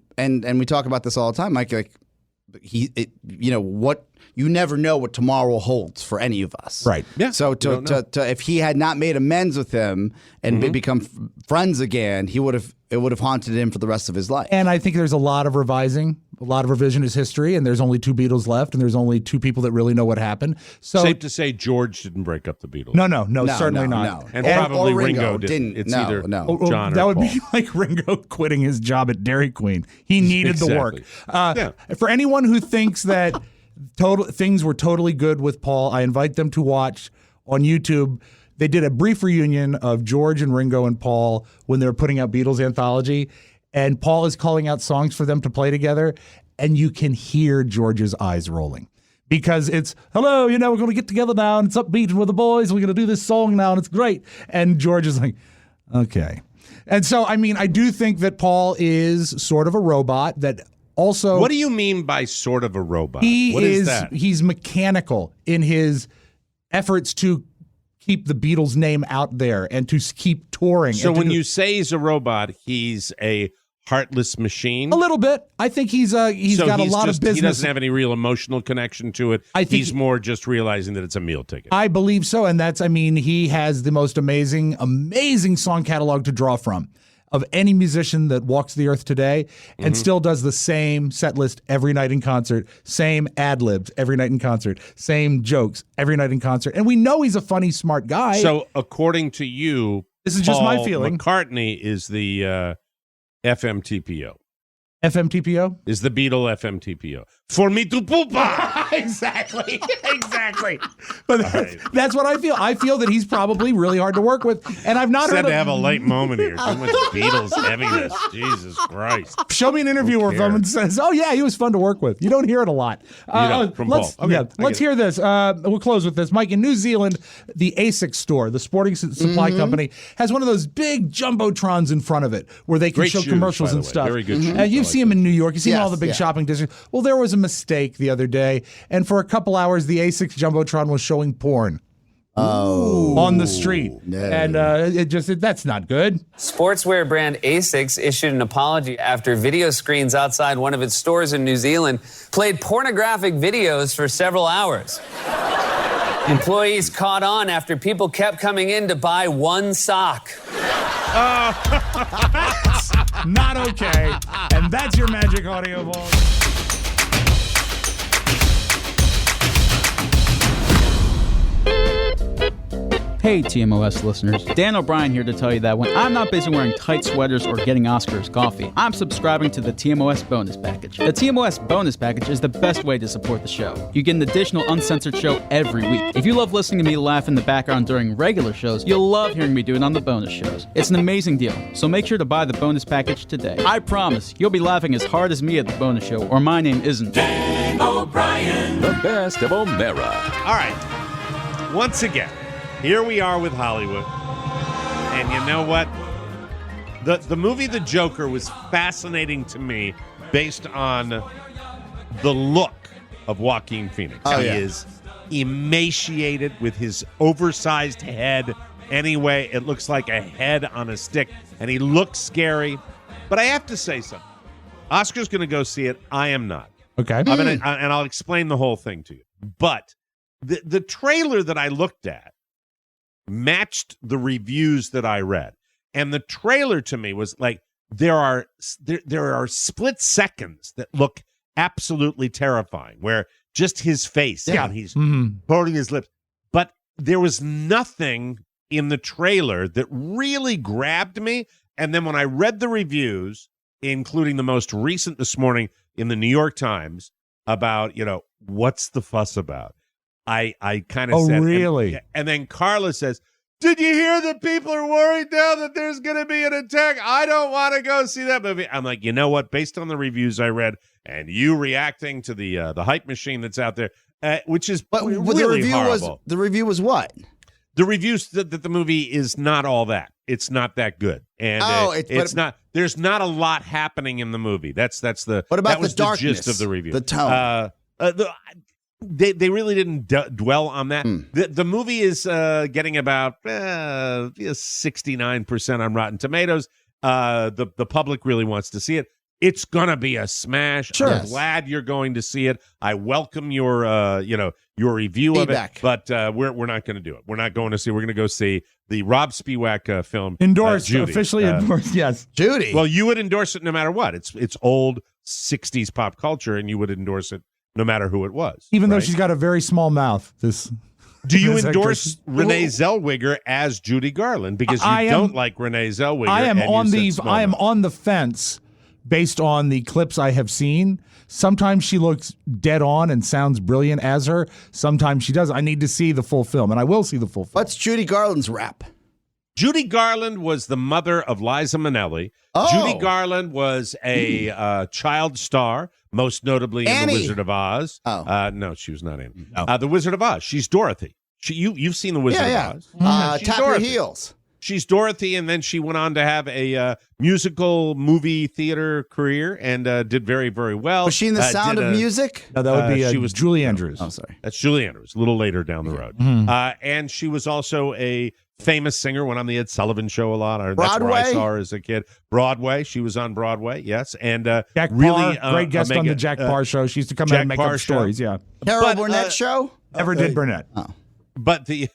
we talk about this all the time, Mike. Like you never know what tomorrow holds for any of us. Right. Yeah. So if he had not made amends with him and become friends again, it would have haunted him for the rest of his life. And I think there's a lot of revising, a lot of revisionist history, and there's only 2 Beatles left, and there's only 2 people that really know what happened. So safe to say George didn't break up the Beatles. No, certainly not. And probably or Ringo didn't. It's either John or that would Paul. be like Ringo quitting his job at Dairy Queen. He needed the work. For anyone who thinks that things were totally good with Paul, I invite them to watch on YouTube. They did a brief reunion of George and Ringo and Paul when they were putting out Beatles Anthology, and Paul is calling out songs for them to play together, and you can hear George's eyes rolling. Because it's, hello, we're going to get together now, and it's upbeat with the boys, we're going to do this song now, and it's great. And George is like, okay. And so, I mean, I do think that Paul is sort of a robot that also... What do you mean by sort of a robot? What is that? He's mechanical in his efforts to keep the Beatles name out there and to keep touring. So when you say he's a robot, he's a heartless machine? A little bit. I think he's got a lot of business. He doesn't have any real emotional connection to it. I think he's more just realizing that it's a meal ticket. I believe so. And he has the most amazing song catalog to draw from of any musician that walks the earth today and still does the same set list every night in concert, same ad-libs every night in concert, same jokes every night in concert. And we know he's a funny, smart guy. So according to you, this is just my feeling. McCartney is the FMTPO. FMTPO? Is the Beatle FMTPO. For me to poopa! Exactly. But that's what I feel. I feel that he's probably really hard to work with. And I've not Said heard to have a light moment here. Too much Beatles heaviness. Jesus Christ. Show me an interview where someone says, oh, yeah, he was fun to work with. You don't hear it a lot. From Paul. Okay, let's hear this. We'll close with this. Mike, in New Zealand, the ASICS store, the sporting supply company, has one of those big jumbotrons in front of it where they can Great show shoes, commercials by the and way. stuff. Very good shoes. You've seen them in New York. You've seen all the big Yes, shopping districts. Well, there was a mistake the other day, and for a couple hours, the ASICS jumbotron was showing porn. On the street. No. And that's not good. Sportswear brand ASICS issued an apology after video screens outside one of its stores in New Zealand played pornographic videos for several hours. Employees caught on after people kept coming in to buy one sock. That's not okay. And that's your magic audio ball. Hey TMOS listeners, Dan O'Brien here to tell you that when I'm not busy wearing tight sweaters or getting Oscars coffee, I'm subscribing to the TMOS Bonus Package. The TMOS Bonus Package is the best way to support the show. You get an additional uncensored show every week. If you love listening to me laugh in the background during regular shows, you'll love hearing me do it on the bonus shows. It's an amazing deal, so make sure to buy the bonus package today. I promise you'll be laughing as hard as me at the bonus show, or my name isn't Dan O'Brien, the best of O'Mara. All right. Once again, here we are with Hollywood. And you know what? The movie The Joker was fascinating to me based on the look of Joaquin Phoenix. He is emaciated with his oversized head. Anyway, it looks like a head on a stick. And he looks scary. But I have to say something. Oscar's going to go see it. I am not. Okay. And I'll explain the whole thing to you. But the trailer that I looked at matched the reviews that I read. And the trailer to me was like, there are split seconds that look absolutely terrifying, where just his face and he's holding his lips. But there was nothing in the trailer that really grabbed me. And then when I read the reviews, including the most recent this morning in the New York Times about, what's the fuss about? I kind of said, really? And then Carla says, did you hear that people are worried now that there's going to be an attack? I don't want to go see that movie. I'm like, you know what? Based on the reviews I read and you reacting to the hype machine that's out there, which is really horrible. The review was what? The reviews that the movie is not all that. It's not that good, and it's not. There's not a lot happening in the movie. That's the. What about that was the darkness? gist of the review? The tone. They really didn't dwell on that. The movie is getting about 69% on Rotten Tomatoes. The public really wants to see it. It's gonna be a smash. Sure. I'm glad you're going to see it. I welcome your your review Feedback. of it, but we're not going to do it. We're not going to see. We're going to go see the Rob Spiewak film. Endorsed, Judy. officially endorsed. Yes, Judy. Well, you would endorse it no matter what. It's old '60s pop culture, and you would endorse it no matter who it was. even though right? she's got a very small mouth. Do you this endorse actress- Renee Zellweger as Judy Garland because you I am- don't like Renee Zellweger? I am and you on said the small I am mouth. on the fence based on the clips I have seen. Sometimes she looks dead on and sounds brilliant as her. Sometimes she doesn't. I need to see the full film, and I will see the full film. What's Judy Garland's rap? Judy Garland was the mother of Liza Minnelli. Oh. Judy Garland was a child star, most notably in Annie. The Wizard of Oz. Oh. No, she was not Annie. The Wizard of Oz. She's Dorothy. You've seen The Wizard Yeah, of Oz. Tap She's your Dorothy. heels. She's Dorothy, and then she went on to have a musical movie theater career and did very, very well. Was she in The Sound did of a- Music? No, that would be she was Julie Andrews. Oh, sorry. That's Julie Andrews, a little later down the road. And she was also a famous singer, went on the Ed Sullivan Show a lot. That's where I Broadway? saw her as a kid. Broadway. She was on Broadway, yes. And Jack really Parr, great guest on the Jack Parr show. She used to come out Jack and make Parr up show. stories. Yeah, Carol Burnett show? never did Burnett. But the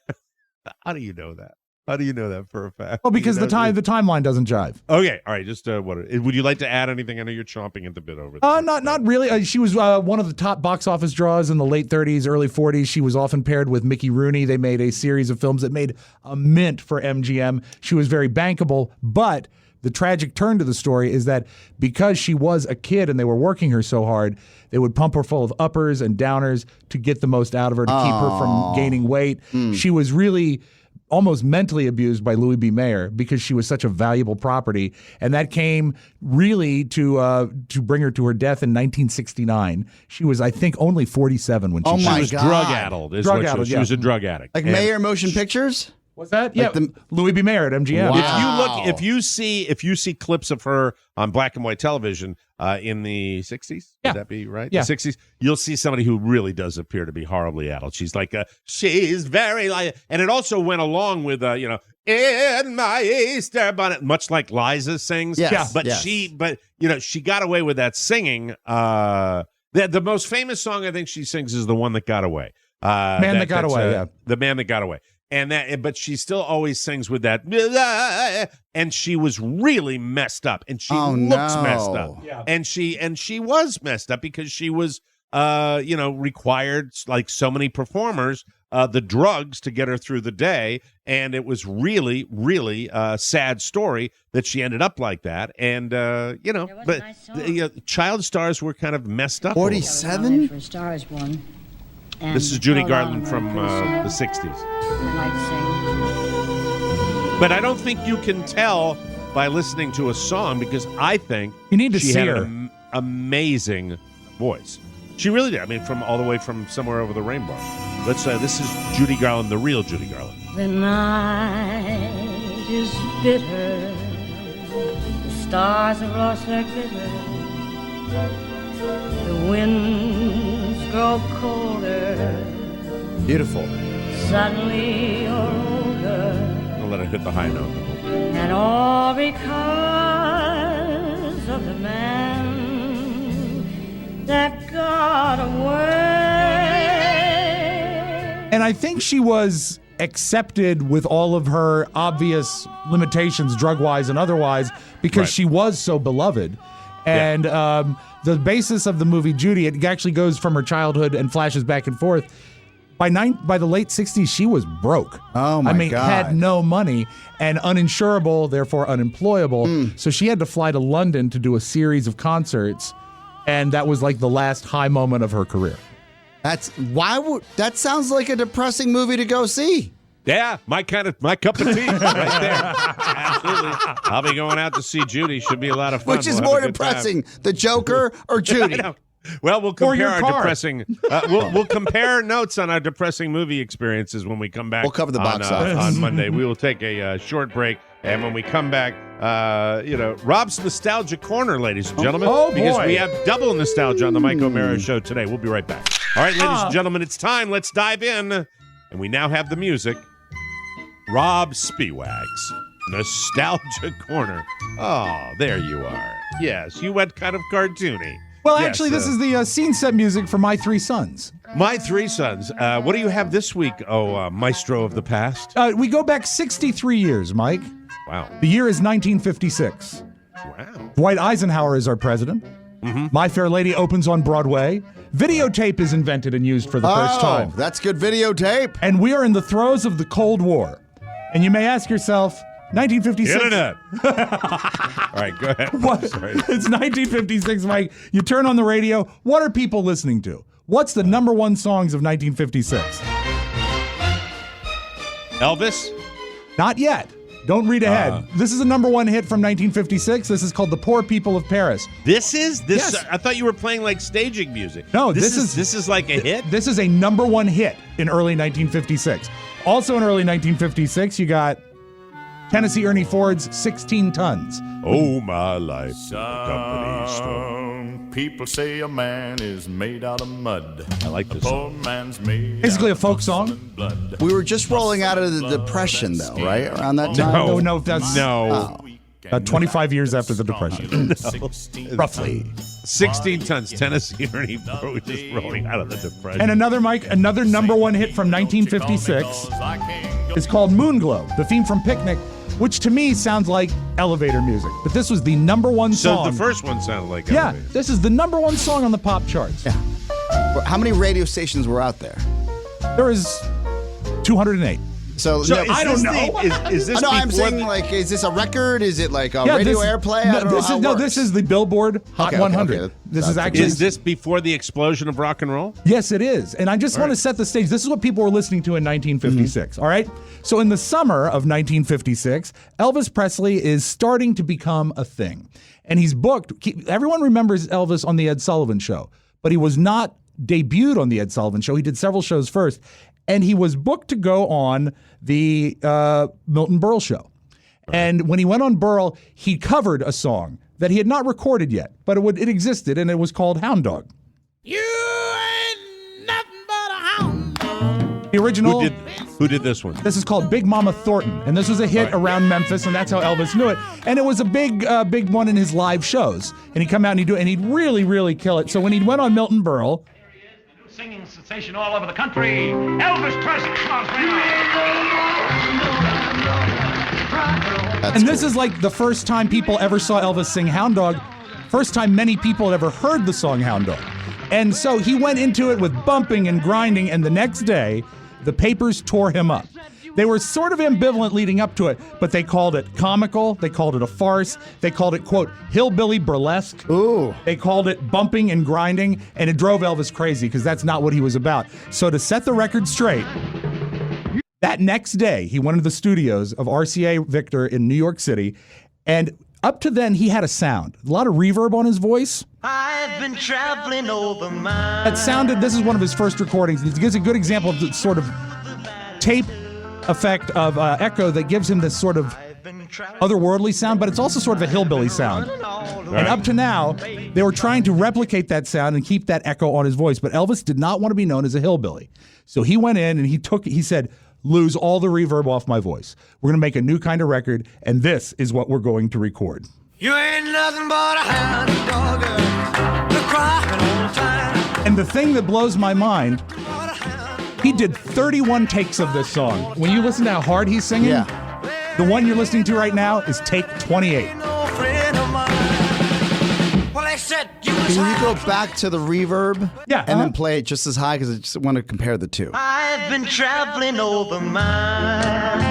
how do you know that? How do you know that for a fact? Well, because You know, the timeline doesn't jive. Okay, all right. Just would you like to add anything? I know you're chomping at the bit over there. Not really. She was one of the top box office draws in the late 30s, early 40s. She was often paired with Mickey Rooney. They made a series of films that made a mint for MGM. She was very bankable, but the tragic turn to the story is that because she was a kid and they were working her so hard, they would pump her full of uppers and downers to get the most out of her, to keep her from gaining weight. She was really almost mentally abused by Louis B. Mayer because she was such a valuable property, and that came really to bring her to her death in 1969. She was, I think, only 47 when she Oh She my was God. drug-addled. Drug-addled, She yeah. was a drug addict. Like And Mayer Motion Pictures? What's that? Yeah, the- Louis B. Mayer at MGM. Wow. If you see clips of her on black and white television in the 60s, Yeah. would that be right? Yeah. The 60s, you'll see somebody who really does appear to be horribly addled. She's like, she's very like, and it also went along with, in my Easter bonnet, much like Liza sings. Yes, Yeah. But yes. she got away with that singing. The most famous song I think she sings is the one that got away. Man That Got Away, yeah. The Man That Got Away. But she still always sings with that, and she was really messed up, and she looks messed up, and she was messed up because she was, required like so many performers, the drugs to get her through the day, and it was really, really sad story that she ended up like that, and child stars were kind of messed up. 47? For Star is Born. And This is Judy Paul Garland Allen from wrote the this, 60s. I'd But I don't think you can tell by listening to a song because I think You need to she see had her. an amazing voice. She really did. I mean, from all the way from Somewhere Over the Rainbow. This is Judy Garland, the real Judy Garland. sing. The night is bitter. The stars have lost their glitter. The winds grow colder. Beautiful. Suddenly you're older. I'll let it hit the high note. And all because of the man that got away. And I think she was accepted with all of her obvious limitations, drug-wise and otherwise, because Right. she was so beloved. And the basis of the movie Judy, it actually goes from her childhood and flashes back and forth. By the late 60s, she was broke. Oh, my God. Had no money and uninsurable, therefore unemployable. So she had to fly to London to do a series of concerts, and that was like the last high moment of her career. That sounds like a depressing movie to go see. Yeah, my cup of tea right there. Absolutely. I'll be going out to see Judy. Should be a lot of fun. Which is We'll more have a good time. depressing, the Joker or Judy? I know. Well, we'll Or your compare our car. depressing. We'll compare notes on our depressing movie experiences when we come back. We'll cover the box office on Monday. We will take a short break, and when we come back, Rob's Nostalgia Corner, ladies and gentlemen, because we have double nostalgia on the Mike O'Mara Show today. We'll be right back. All right, ladies and gentlemen, it's time. Let's dive in, and we now have the music. Rob Spiewak's Nostalgia Corner. Oh, there you are. Yes, you went kind of cartoony. Well, Yes, actually, this is the scene set music for My Three Sons. My Three Sons. What do you have this week, maestro of the past? We go back 63 years, Mike. Wow. The year is 1956. Wow. Dwight Eisenhower is our president. My Fair Lady opens on Broadway. Videotape is invented and used for the first time. That's good videotape. And we are in the throes of the Cold War. And you may ask yourself, 1956. Internet. All right, go ahead. What? Sorry. It's 1956, Mike. You turn on the radio. What are people listening to? What's the number one songs of 1956? Elvis? Not yet. Don't read ahead. This is a number one hit from 1956. This is called The Poor People of Paris. This is? Yes. I thought you were playing like staging music. No, this is like a hit? This is a number one hit in early 1956. Also in early 1956, you got Tennessee Ernie Ford's 16 Tons. Oh, my life. Company store. People say a man is made out of mud. I like this A poor man's made Basically a out folk of song. blood. We were just rolling out of the Depression, though, right? Around that time? No, that's No. 25 years after the Depression. Roughly. 16 Tons. Tennessee Ernie Ford was just rolling out of the Depression. And another number one hit from 1956 is called Moonglow, the theme from Picnic, which to me sounds like elevator music. But this was the number one So song. the first one sounded like Yeah, elevator. this is the number one song on the pop charts. Yeah. How many radio stations were out there? There is 208. So I don't know. Is this no, I'm before saying, like, is this a record? Is it like a Yeah, radio this- airplay? No, I don't know how it works. this is the Billboard Hot Okay, 100. okay. This is actually. Is this before the explosion of rock and roll? Yes, it is. And I just want to set the stage. This is what people were listening to in 1956, all right? So in the summer of 1956, Elvis Presley is starting to become a thing. And he's booked. Everyone remembers Elvis on The Ed Sullivan Show, but he was not debuted on The Ed Sullivan Show. He did several shows first. And he was booked to go on the Milton Berle Show. And when he went on Berle, he covered a song that he had not recorded yet, but it existed, and it was called Hound Dog. You ain't nothing but a hound dog. The original. Who did this one? This is called Big Mama Thornton, and this was a hit around Memphis, and that's how Elvis knew it. And it was a big one in his live shows. And he'd come out and he'd really, really kill it. So when he went on Milton Berle, Singing sensation all over the country, Elvis Presley. Come on, and this is like the first time people ever saw Elvis sing Hound Dog. First time many people had ever heard the song Hound Dog. And so he went into it with bumping and grinding, and the next day, the papers tore him up. They were sort of ambivalent leading up to it, but they called it comical, they called it a farce, they called it, quote, hillbilly burlesque. Ooh. They called it bumping and grinding, and it drove Elvis crazy because that's not what he was about. So to set the record straight, that next day, he went into the studios of RCA Victor in New York City, and up to then, he had a sound, a lot of reverb on his voice. I've been traveling over my. That sounded, this is one of his first recordings. It gives a good example of the sort of tape effect of echo that gives him this sort of otherworldly sound, but it's also sort of a hillbilly sound. And up to now, they were trying to replicate that sound and keep that echo on his voice, but Elvis did not want to be known as a hillbilly. So he went in and he said, lose all the reverb off my voice. We're going to make a new kind of record, and this is what we're going to record. You ain't nothing but a hound dog, crying all the time. And the thing that blows my mind, he did 31 takes of this song. When you listen to how hard he's singing, the one you're listening to right now is take 28. No friend of mine. Well, they said you Can you go back to the reverb? Yeah, And then play it just as high because I just want to compare the two. I've been traveling over miles.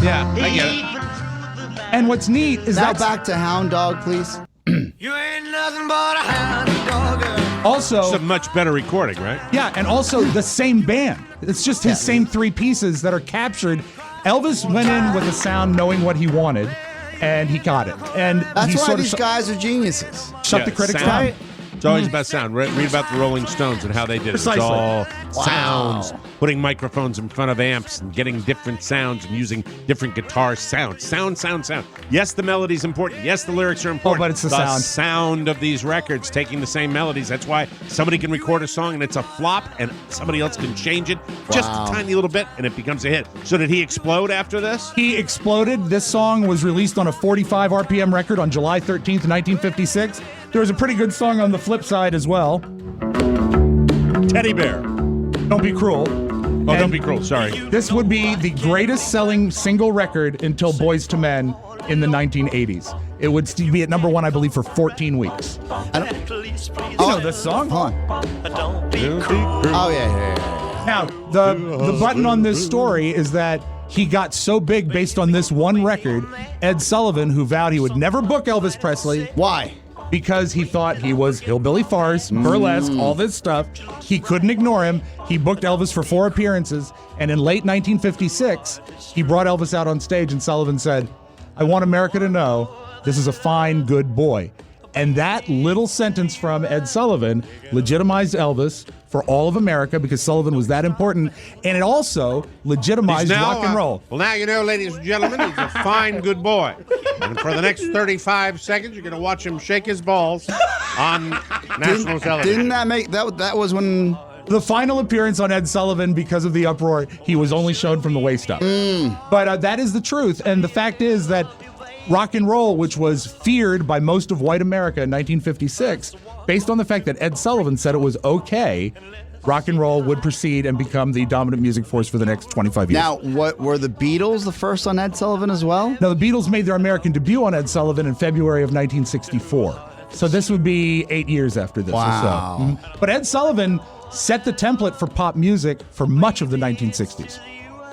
Yeah, I get it. And what's neat is Now that back to Hound Dog, please. You ain't nothing but a hound dog. also It's a much better recording, right? Yeah, and also the same band. It's just his same three pieces that are captured. Elvis went in with a sound knowing what he wanted, and he got it. And That's he why sort of these guys are geniuses. shut the critics sound. down. It's always about sound. Read about the Rolling Stones and how they did it. Precisely. It's all Wow. sounds, putting microphones in front of amps and getting different sounds and using different guitar sounds. Sound. Yes, the melody's important. Yes, the lyrics are important. but it's the sound. sound of these records, taking the same melodies. That's why somebody can record a song and it's a flop and somebody else can change it just a tiny little bit and it becomes a hit. So did he explode after this? He exploded. This song was released on a 45 RPM record on July 13th, 1956. There was a pretty good song on the flip side as well. Teddy Bear. Don't Be Cruel. Oh, Don't Be Cruel. Sorry. This would be the greatest selling single record until Boyz II Men in the 1980s. It would be at number one, I believe, for 14 weeks. You know this song? Hold on. Oh, yeah. Now, the button on this story is that he got so big based on this one record, Ed Sullivan, who vowed he would never book Elvis Presley. Why? Because he thought he was hillbilly farce, burlesque, all this stuff. He couldn't ignore him. He booked Elvis for 4 appearances, and in late 1956, he brought Elvis out on stage, and Sullivan said, "I want America to know this is a fine, good boy." And that little sentence from Ed Sullivan legitimized Elvis for all of America because Sullivan was that important, and it also legitimized rock and roll. Well, now you know, ladies and gentlemen, he's a fine, good boy. And for the next 35 seconds, you're going to watch him shake his balls on national television. Didn't that make that was when the final appearance on Ed Sullivan, because of the uproar, he was only shown from the waist up. But that is the truth, and the fact is that rock and roll, which was feared by most of white America in 1956, based on the fact that Ed Sullivan said it was okay, rock and roll would proceed and become the dominant music force for the next 25 years. Now, what were the Beatles the first on Ed Sullivan as well? Now, the Beatles made their American debut on Ed Sullivan in February of 1964. So this would be 8 years after this Wow. or so. But Ed Sullivan set the template for pop music for much of the 1960s.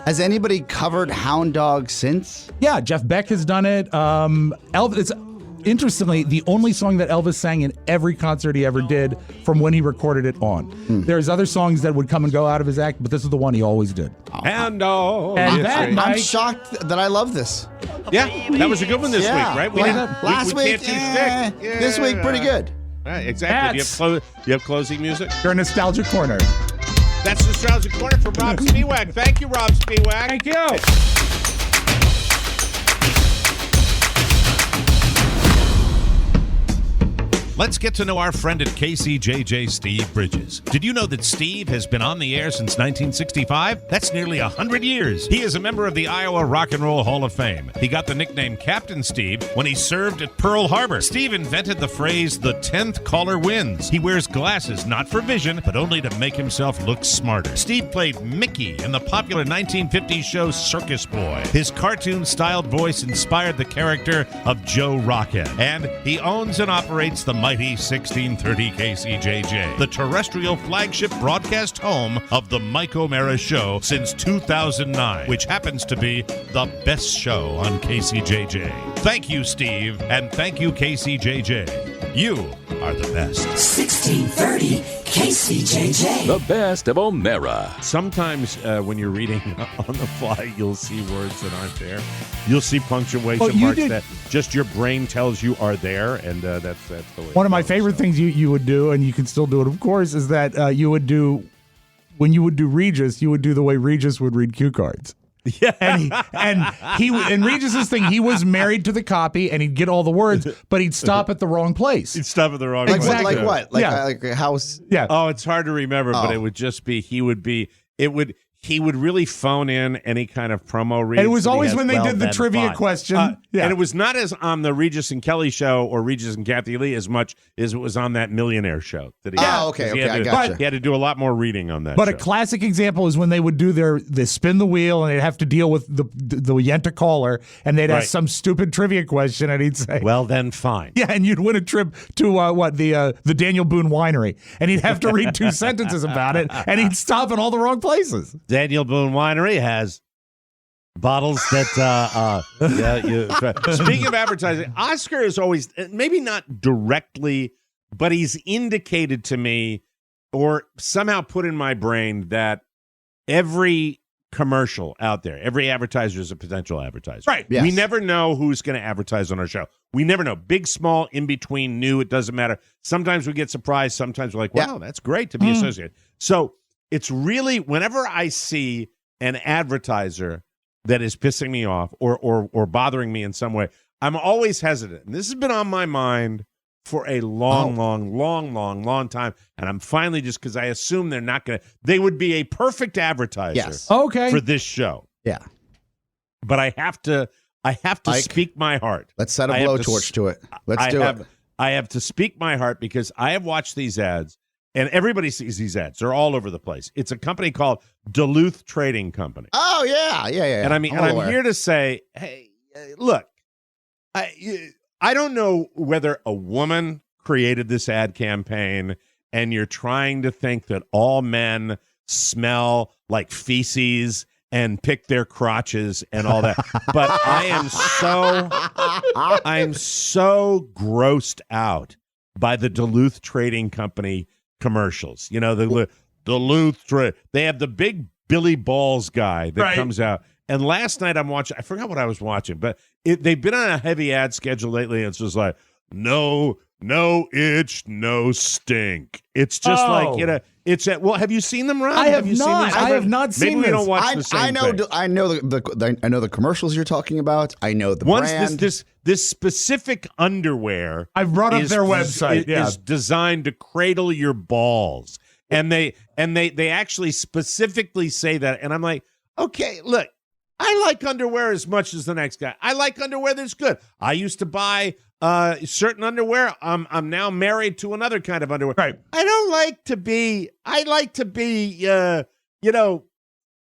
Has anybody covered Hound Dog since? Yeah, Jeff Beck has done it. Elvis, it's interestingly the only song that Elvis sang in every concert he ever did from when he recorded it on. There's other songs that would come and go out of his act, but this is the one he always did. Hound Dog. And that, I'm Mike, shocked that I love this. Yeah, that was a good one this Yeah. week, right? Last we week, can't do stick. this week, pretty good. Right, exactly. Do you have closing music? Your nostalgia corner. That's Nostalgia Corner from Rob Spiewak. Thank you, Rob Spiewak. Thank you. Let's get to know our friend at KCJJ, Steve Bridges. Did you know that Steve has been on the air since 1965? That's nearly 100 years. He is a member of the Iowa Rock and Roll Hall of Fame. He got the nickname Captain Steve when he served at Pearl Harbor. Steve invented the phrase, "the 10th caller wins." He wears glasses not for vision, but only to make himself look smarter. Steve played Mickey in the popular 1950s show Circus Boy. His cartoon-styled voice inspired the character of Joe Rockhead. And he owns and operates the mighty 1630 KCJJ, the terrestrial flagship broadcast home of the Mike O'Mara Show since 2009, which happens to be the best show on KCJJ. Thank you, Steve, and thank you, KCJJ. You are the best. 1630 KCJJ. The best of O'Mara. Sometimes when you're reading on the fly, you'll see words that aren't there. You'll see punctuation marks that just your brain tells you are there, and that's the way. One of my favorite things you would do, and you can still do it, of course, is that you would do, when you would do Regis, you would do the way Regis would read cue cards. Yeah, and Regis's thing, he was married to the copy, and he'd get all the words, but he'd stop at the wrong place. He'd stop at the wrong Like, place. like what? Like, Yeah. like a house? Yeah. Oh, it's hard to remember, but it would just be, he he would really phone in any kind of promo reads. And it was that he always has. when they Well, did the then trivia fine. question. And it was not as on the Regis and Kelly show or Regis and Kathy Lee as much as it was on that Millionaire show. That he had. okay, He had I to- gotcha. He had to do a lot more reading on that But show. a classic example is when they would do they spin the wheel and they'd have to deal with the Yenta caller, and they'd Right. ask some stupid trivia question, and he'd say, well, then fine. yeah, and you'd win a trip to the Daniel Boone Winery, and he'd have to read 2 sentences about it, and he'd stop in all the wrong places. Daniel Boone Winery has bottles that speaking of advertising, Oscar is always, maybe not directly, but he's indicated to me or somehow put in my brain that every commercial out there, every advertiser is a potential advertiser. Right. Yes. We never know who's going to advertise on our show. We never know. Big, small, in between, new, it doesn't matter. Sometimes we get surprised. Sometimes we're like, wow, that's great to be associated. So it's really, whenever I see an advertiser that is pissing me off or bothering me in some way, I'm always hesitant. And this has been on my mind for a long time. And I'm finally just, because I assume they're not going to, they would be a perfect advertiser for this show. Yeah. But I have to Ike, speak my heart. Let's set a I have blowtorch to it. Let's do it. I have to speak my heart because I have watched these ads. And everybody sees these ads. They're all over the place. It's a company called Duluth Trading Company. Oh, yeah. And I'm here to say, hey, look, I don't know whether a woman created this ad campaign and you're trying to think that all men smell like feces and pick their crotches and all that. But I'm so grossed out by the Duluth Trading Company commercials. You know, the Duluth Trade. They have the big Billy Balls guy that comes out. And last night I'm watching, I forgot what I was watching, but they've been on a heavy ad schedule lately. And it's just like, no itch, no stink. It's just like, you know, it's at, well, have you seen them, Ron? I have you not. Seen these? I have not seen Maybe we this. don't watch the same I know. thing. I know the commercials you're talking about. I know the Once brand. this specific underwear, I've brought up their website. is designed to cradle your balls, and they actually specifically say that, and I'm like, okay, look, I like underwear as much as the next guy. I like underwear that's good. I used to buy certain underwear. I'm now married to another kind of underwear. Right. I like to be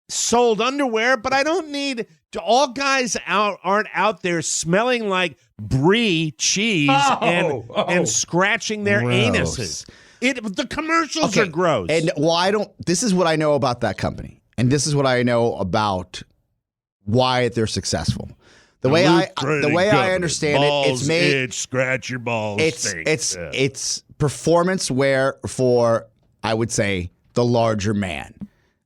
sold underwear, but I don't need to. All guys aren't out there smelling like brie cheese and scratching their anuses. The commercials are gross. And this is what I know about that company. And this is what I know about why they're successful. The way I understand it, it's made itch, scratch your balls. It's performance wear for, I would say, the larger man.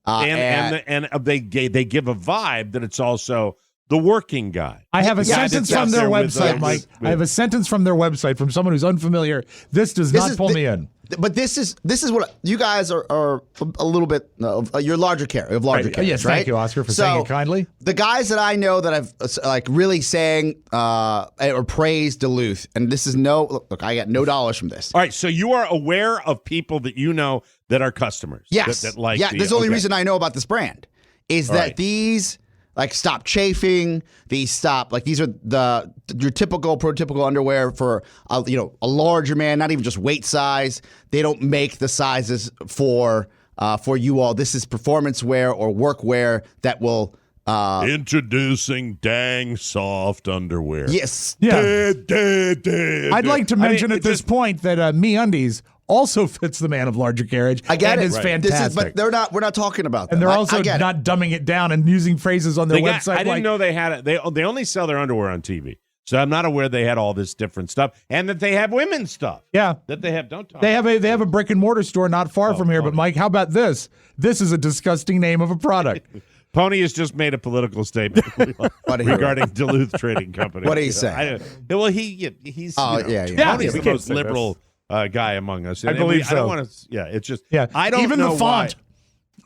And they give a vibe that it's also the working guy. I have a sentence from their website, Mike. I have a sentence from their website from someone who's unfamiliar. This does not pull me in. But this is what you guys are a little bit you're larger carriers, Right. carriers, Yes, right? thank you, Oscar, for saying it kindly. The guys that I know that have like really sang or praised Duluth, and this is look, I got no dollars from this. All right, so you are aware of people that you know that are customers. Yes, that like. That's the only reason I know about this brand is that these like stop chafing. These are your typical prototypical underwear for a larger man, not even just weight size. They don't make the sizes for you all. This is performance wear or work wear that will. Introducing dang soft underwear. Yes. Yeah. I'd like to mention at this point that MeUndies also fits the man of larger carriage. I get and it. is fantastic. But we're not talking about that. And they're also not dumbing it down and using phrases on their website. I didn't know they had it. They only sell their underwear on TV. So I'm not aware they had all this different stuff, and that they have women's stuff. Yeah, that they have. Don't talk. They have a brick and mortar store not far from here. But Mike, how about this? This is a disgusting name of a product. Pony has just made a political statement regarding Duluth Trading Company. What did he say? He's Pony's the most liberal guy among us. I believe so. I don't want to. Yeah, it's just. Yeah, I don't even know the font.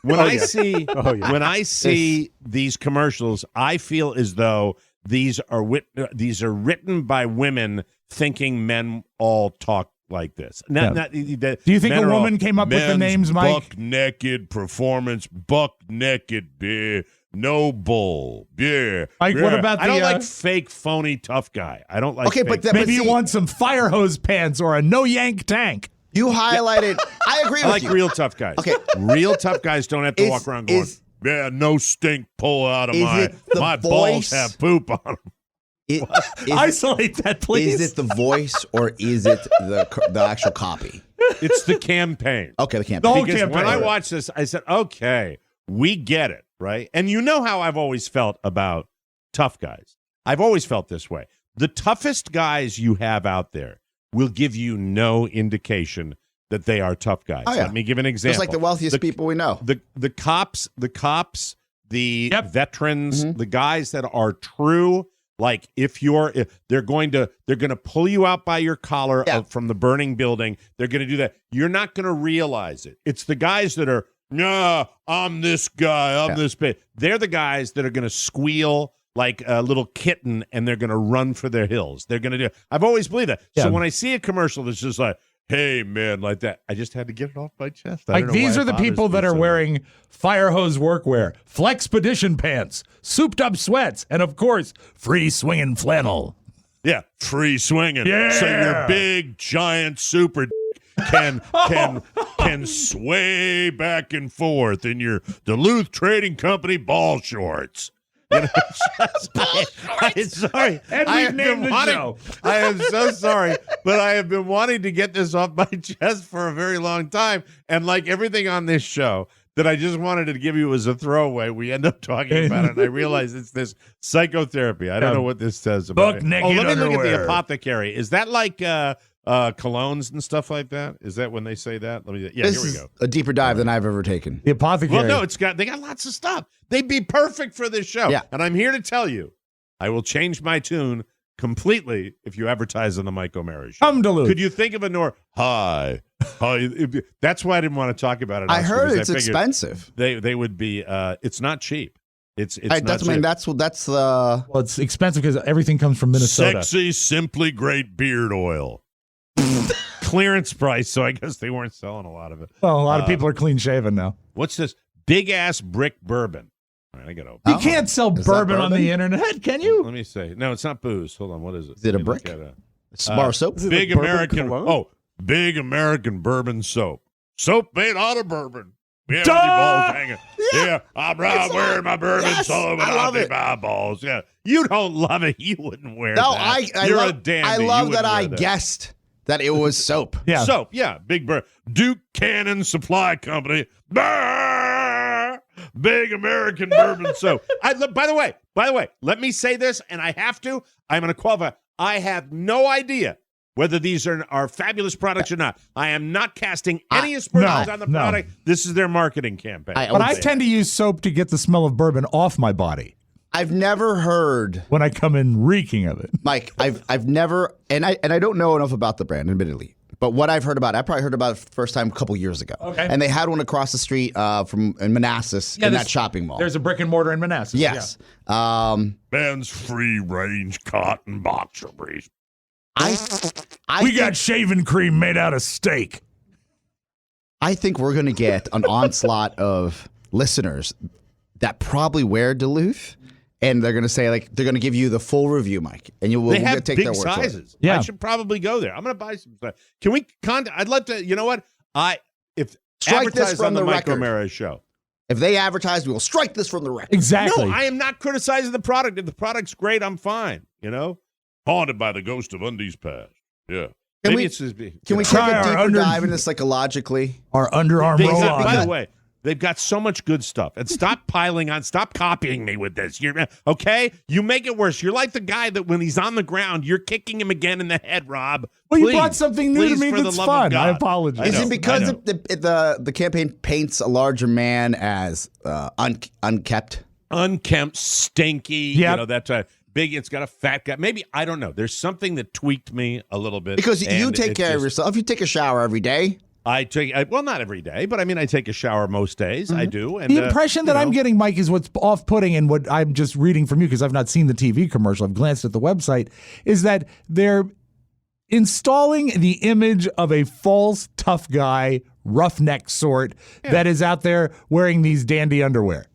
When I see these commercials, I feel as though these are written by women thinking men all talk like this. Do you think a woman came up with the names, Mike? Buck naked performance, buck naked beer, no bull beer. Mike, what about I don't the, like fake, phony, tough guy. I don't like. Okay, fake. but maybe you want some fire hose pants or a no yank tank. You highlighted. I agree with I like you. real tough guys. Okay. Real tough guys don't have to walk around going, yeah, no stink pull out of my balls have poop on them. Isolate that, please. Is it the voice or is it the actual copy? It's the campaign. Okay, the campaign. Because when I watched this, I said, okay, we get it, right? And you know how I've always felt about tough guys. I've always felt this way. The toughest guys you have out there will give you no indication that they are tough guys. Oh, yeah. Let me give an example. Just like the wealthiest people we know. The cops, the veterans, the guys that are true. Like if they're going to pull you out by your collar from the burning building. They're going to do that. You're not going to realize it. It's the guys that are, nah, I'm this guy. I'm this big. They're the guys that are going to squeal like a little kitten and they're going to run for their hills. They're going to do. I've always believed that. Yeah. So when I see a commercial that's just like, hey, man, like that, I just had to get it off my chest. Like these are the people that are wearing fire hose workwear, Flexpedition pants, souped up sweats, and of course, free swinging flannel. Yeah, free swinging. Yeah. So your big giant super can sway back and forth in your Duluth Trading Company ball shorts. You know, I'm sorry. And we've named the show. I am so sorry, but I have been wanting to get this off my chest for a very long time. And like everything on this show that I just wanted to give you as a throwaway, we end up talking about it. And I realize it's this psychotherapy. I don't know what this says about Buck it. naked Let me look at underwear. the apothecary. Is that like colognes and stuff like that? Is that when they say that? Here we Is go. a deeper dive than I've ever taken. The apothecary. Well, no, they got lots of stuff. They'd be perfect for this show. Yeah. And I'm here to tell you, I will change my tune completely if you advertise on the Mike O'Mara show. Come Duluth. Could you think of a hi? That's why I didn't want to talk about it. I heard because it's figured expensive. They would be. It's not cheap. It's not That's cheap. that's the. Well, it's expensive because everything comes from Minnesota. Sexy, simply great beard oil. Clearance price, so I guess they weren't selling a lot of it. Well, a lot of people are clean shaven now. What's this? Big ass brick bourbon. All right, I got to You can't sell bourbon on the internet, can you? Let me say. No, it's not booze. Hold on. What is it? Is it a Let me look brick? at It's bar soap? Is it Big a bourbon American. cologne? Oh, big American bourbon soap. Soap made out of bourbon. We have Duh! the balls hanging. Yeah, I'm It's wearing my bourbon Yes, soap I and love I'll it. my balls. Yeah, you don't love it. You wouldn't wear No, that. I You're love, a dandy. I You love wouldn't that I wear that. guessed that it was soap. Yeah. Soap, yeah. Big Duke Cannon Supply Company. Brr! Big American bourbon soap. By the way, let me say this, and I have to. I'm going to qualify. I have no idea whether these are fabulous products or not. I am not casting any aspersions on the product. This is their marketing campaign. But I tend to use soap to get the smell of bourbon off my body I've never heard, when I come in reeking of it. Mike. I've never, and I don't know enough about the brand, admittedly. But what I've heard about, I probably heard about it first time a couple years ago. Okay. And they had one across the street from in Manassas in that shopping mall. There's a brick and mortar in Manassas. Yes. Men's free range cotton boxer briefs. We got shaving cream made out of steak. I think we're going to get an onslaught of listeners that probably wear Duluth, and they're going to say, like, they're going to give you the full review, Mike, and you will They have take big their word for it. sizes. Yeah. I should probably go there. I'm going to buy some stuff. Can we I'd love to, you know what? If Strike this advertise from on the the Mike record. O'Mara show. If they advertise, we will strike this from the record. Exactly. No, I am not criticizing the product. If the product's great, I'm fine. You know? Haunted by the ghost of undies past. Yeah. Can Maybe we- it's just Can we take Try a our deeper dive into psychologically? Our underarm They roll got- on. by the way, they've got so much good stuff. And stop piling on. Stop copying me with this. You're okay? You make it worse. You're like the guy that when he's on the ground, you're kicking him again in the head, Rob. Well, you Please. brought something new to Please, me for the that's love of fun. I God. apologize. Is know, it because I know. the campaign paints a larger man as unkept? Unkempt, stinky, Yep. you know, that type. Big, it's got a fat guy. Maybe, I don't know. There's something that tweaked me a little bit. Because you and take it care of just- yourself. You take a shower every day. well, not every day, but I mean, I take a shower most days. I do. And The impression that you I'm know, getting, Mike, is what's off-putting, and what I'm just reading from you because I've not seen the TV commercial. I've glanced at the website. Is that they're installing the image of a false tough guy, roughneck sort that is out there wearing these dandy underwear.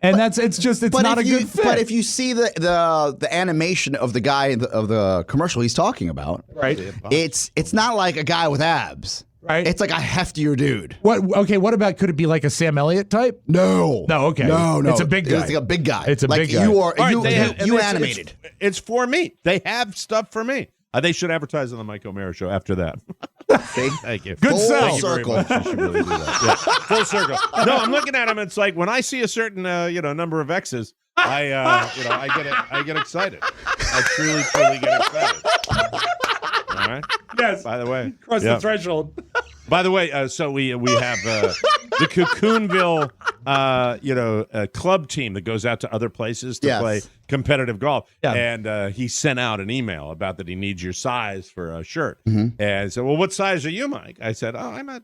And it's not a good fit. But if you see the animation of the guy of the commercial he's talking about, right? It's not like a guy with abs. Right. It's like a heftier dude. What about, could it be like a Sam Elliott type? No. No, okay. No. It's a big guy. It's like a big guy. It's a like big guy. You animated. It's for me. They have stuff for me. They should advertise on the Mike O'Mara Show after that. Thank you. Good sell. Thank you very much. You should really do that. Yeah. Full circle. No, I'm looking at them. It's like when I see a certain number of X's, I get excited. I truly get excited. All right. Yes. By the way, cross the threshold. By the way, so we have the Cocoonville club team that goes out to other places to play competitive golf. Yeah. And he sent out an email about that he needs your size for a shirt. Mm-hmm. And so, well, what size are you, Mike? I said, I'm at,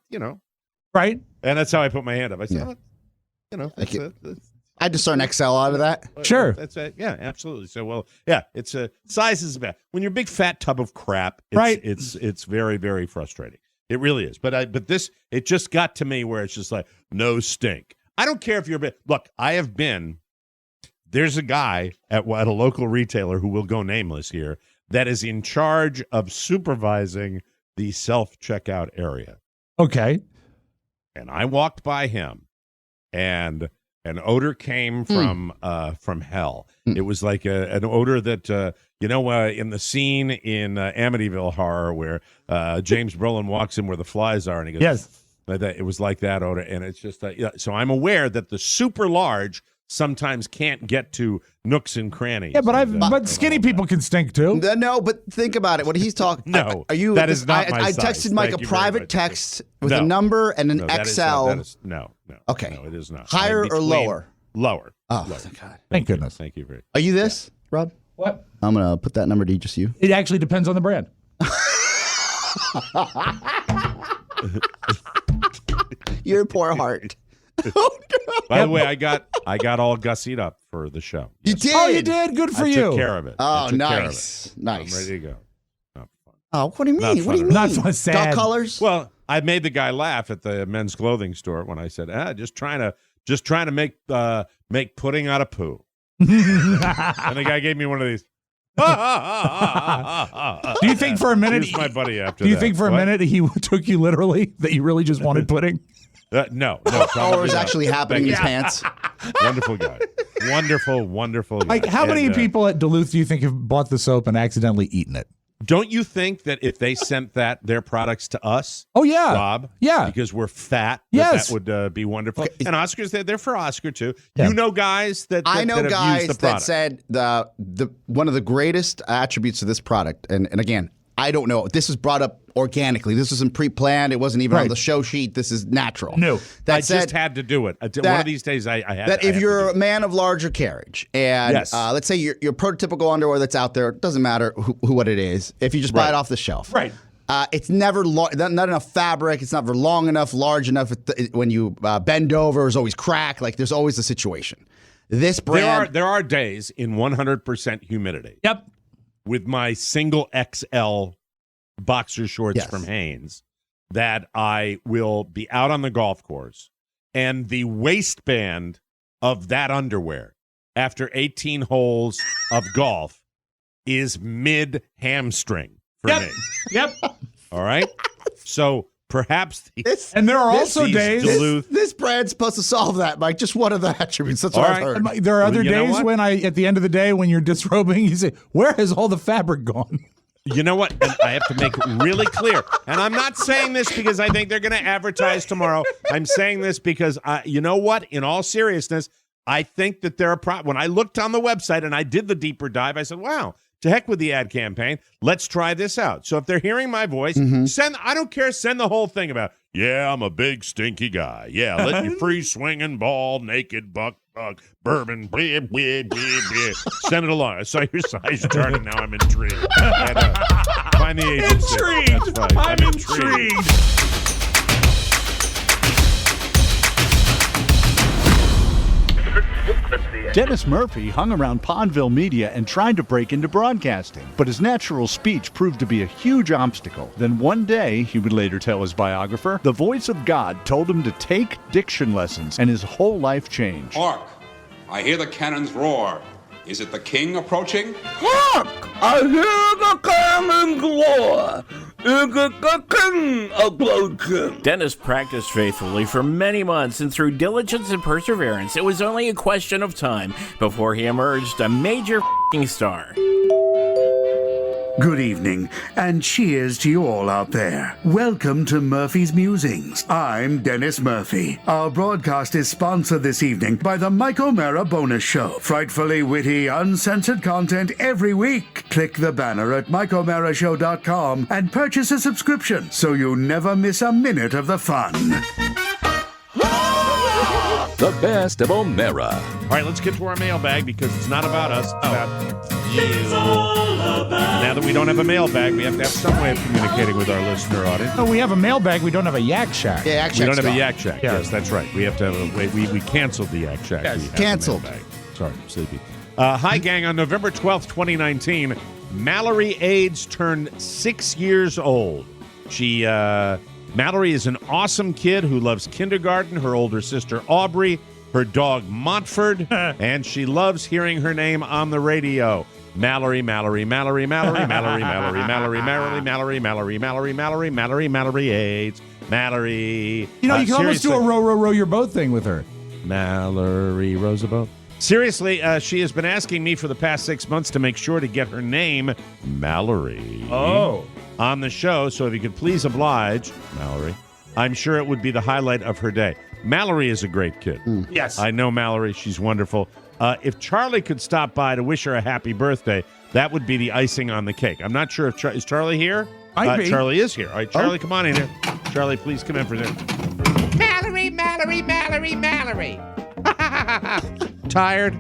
right. And that's how I put my hand up. I said, I just saw an XL out of that. Sure. That's it. Yeah, absolutely. So, it's a size is bad. When you're a big fat tub of crap, it's very, very frustrating. It really is. But this, it just got to me where it's just like, no stink. I don't care if you're big. Look, there's a guy at a local retailer who will go nameless here that is in charge of supervising the self-checkout area. Okay. And I walked by him, and an odor came from hell. It was like an odor that in the scene in Amityville Horror where James Brolin walks in where the flies are, and he goes, "Yes." It was like that odor, and it's just so I'm aware that the super large sometimes can't get to nooks and crannies. Yeah, but skinny people can stink too. No, but think about it. What he's talking. No, are you? That is not my I size. texted Mike a private text with a number and an XL. No. Okay. No, it is not. Higher or lower? Lower. Oh, lower. thank God. Thank goodness. Thank you very much. Are you this, Rob? What? I'm gonna put that number to just you. It actually depends on the brand. Your poor heart. By the way, I got all gussied up for the show. You did. Oh, you did. Good for you. I took care of it. Oh, nice. Nice. I'm ready to go. Oh, what do you mean? What do you mean? Not fun. Sad. Duck colors. Well, I made the guy laugh at the men's clothing store when I said, just trying to make pudding out of poo. And the guy gave me one of these. Do you think for a minute? He's my buddy after Do you that. think for a minute he took you literally? That you really just wanted pudding? No. Or it was actually happening in his pants. Wonderful guy. Wonderful guy. Like, how many people at Duluth do you think have bought the soap and accidentally eaten it? Don't you think that if they sent their products to us, oh yeah, Bob, yeah, because we're fat, yes, that would be wonderful. Okay. And Oscar's they're for Oscar too. Yeah. You know guys that I know that guys have used the that said the one of the greatest attributes of this product, and again, I don't know. This was brought up organically. This wasn't pre-planned. It wasn't even on the show sheet. This is natural. No, I just had to do it. One of these days, I had that. If you're a man of larger carriage, and let's say your prototypical underwear that's out there, doesn't matter what it is. If you just buy it off the shelf, right? It's never not enough fabric. It's never long enough, large enough. When you bend over, there's always crack. Like there's always a situation. This brand, there are days in 100% humidity. Yep. With my single XL boxer shorts from Hanes, that I will be out on the golf course, and the waistband of that underwear after 18 holes of golf is mid hamstring for me. Yep. All right. So perhaps and there are also days this brand's supposed to solve that, Mike. Just one of the attributes. That's what I've heard. There are other days when at the end of the day, when you're disrobing, you say, "Where has all the fabric gone?" You know what? And I have to make really clear, and I'm not saying this because I think they're going to advertise tomorrow. I'm saying this because you know what? In all seriousness, I think that there are when I looked on the website and I did the deeper dive, I said, "Wow." To heck with the ad campaign. Let's try this out. So if they're hearing my voice, I don't care, send the whole thing about, yeah, I'm a big stinky guy. Yeah, let you free swinging ball, naked buck, bourbon, blah, blah, blah, blah. Send it along. I saw your size chart and now I'm intrigued. And, find the agency. Intrigued. Right. I'm intrigued. Dennis Murphy hung around Podville Media and tried to break into broadcasting, but his natural speech proved to be a huge obstacle. Then one day, he would later tell his biographer, the voice of God told him to take diction lessons, and his whole life changed. Hark! I hear the cannons roar. Is it the king approaching? Hark! I hear the cannons roar. Is it the king approaching? Dennis practiced faithfully for many months, and through diligence and perseverance, it was only a question of time before he emerged a major star. Good evening, and cheers to you all out there. Welcome to Murphy's Musings. I'm Dennis Murphy. Our broadcast is sponsored this evening by the Mike O'Mara Bonus Show. Frightfully witty, uncensored content every week. Click the banner at MikeO'MaraShow.com and purchase a subscription so you never miss a minute of the fun. The best of O'Mara. All right, let's get to our mailbag because it's not about us. It's about you. Now that we don't have a mailbag, we have to have some way of communicating with our listener audience. No, we have a mailbag. We don't have a Yak Shack. Yeah, Yak We don't Shack's have a gone. Yak Shack. Yeah. Yes, that's right. We have to have a way. We canceled the Yak Shack. Yes, We have canceled. the mailbag. Sorry, I'm sleepy. Hi, gang. On November 12th, 2019, Mallory Aids turned 6 years old. Mallory is an awesome kid who loves kindergarten, her older sister Aubrey, her dog Montford, and she loves hearing her name on the radio. Mallory, Mallory, Mallory, Mallory, Mallory, Mallory, Mallory, Mallory, Mallory, Mallory, Mallory, Mallory, Mallory, Mallory Aids, Mallory. You know, you can almost do a seriously. row your boat thing with her. Mallory Roosevelt. Seriously, she has been asking me for the past 6 months to make sure to get her name, Mallory, on the show. So if you could please oblige, Mallory, I'm sure it would be the highlight of her day. Mallory is a great kid. Yes. I know Mallory. She's wonderful. If Charlie could stop by to wish her a happy birthday, that would be the icing on the cake. I'm not sure if is Charlie here? Might be. Charlie is here. All right, Charlie, come on in here. Charlie, please come in for this. Mallory, Mallory, Mallory, Mallory. Tired?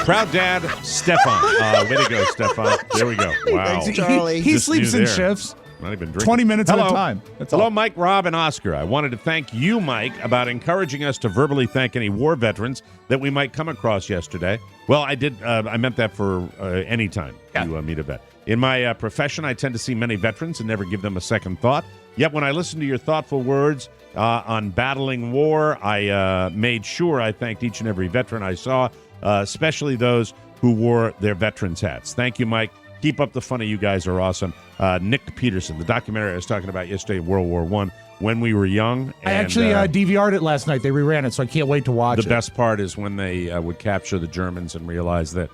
Proud dad, Stefan. Way to go, Stefan. There we go. Wow. Thanks, Charlie. He Just sleeps knew in there. shifts. Not even drinking. 20 minutes at a Hello. time. That's Hello, all. Mike, Rob, and Oscar. I wanted to thank you, Mike, about encouraging us to verbally thank any war veterans that we might come across yesterday. Well, I did. I meant that for any time you meet a vet. In my profession, I tend to see many veterans and never give them a second thought. Yet when I listened to your thoughtful words on battling war, I made sure I thanked each and every veteran I saw, especially those who wore their veterans hats. Thank you, Mike. Keep up the funny. You guys are awesome. Nick Peterson, the documentary I was talking about yesterday, World War I, When We Were Young. I actually DVR'd it last night. They reran it, so I can't wait to watch it. The best part is when they would capture the Germans and realize that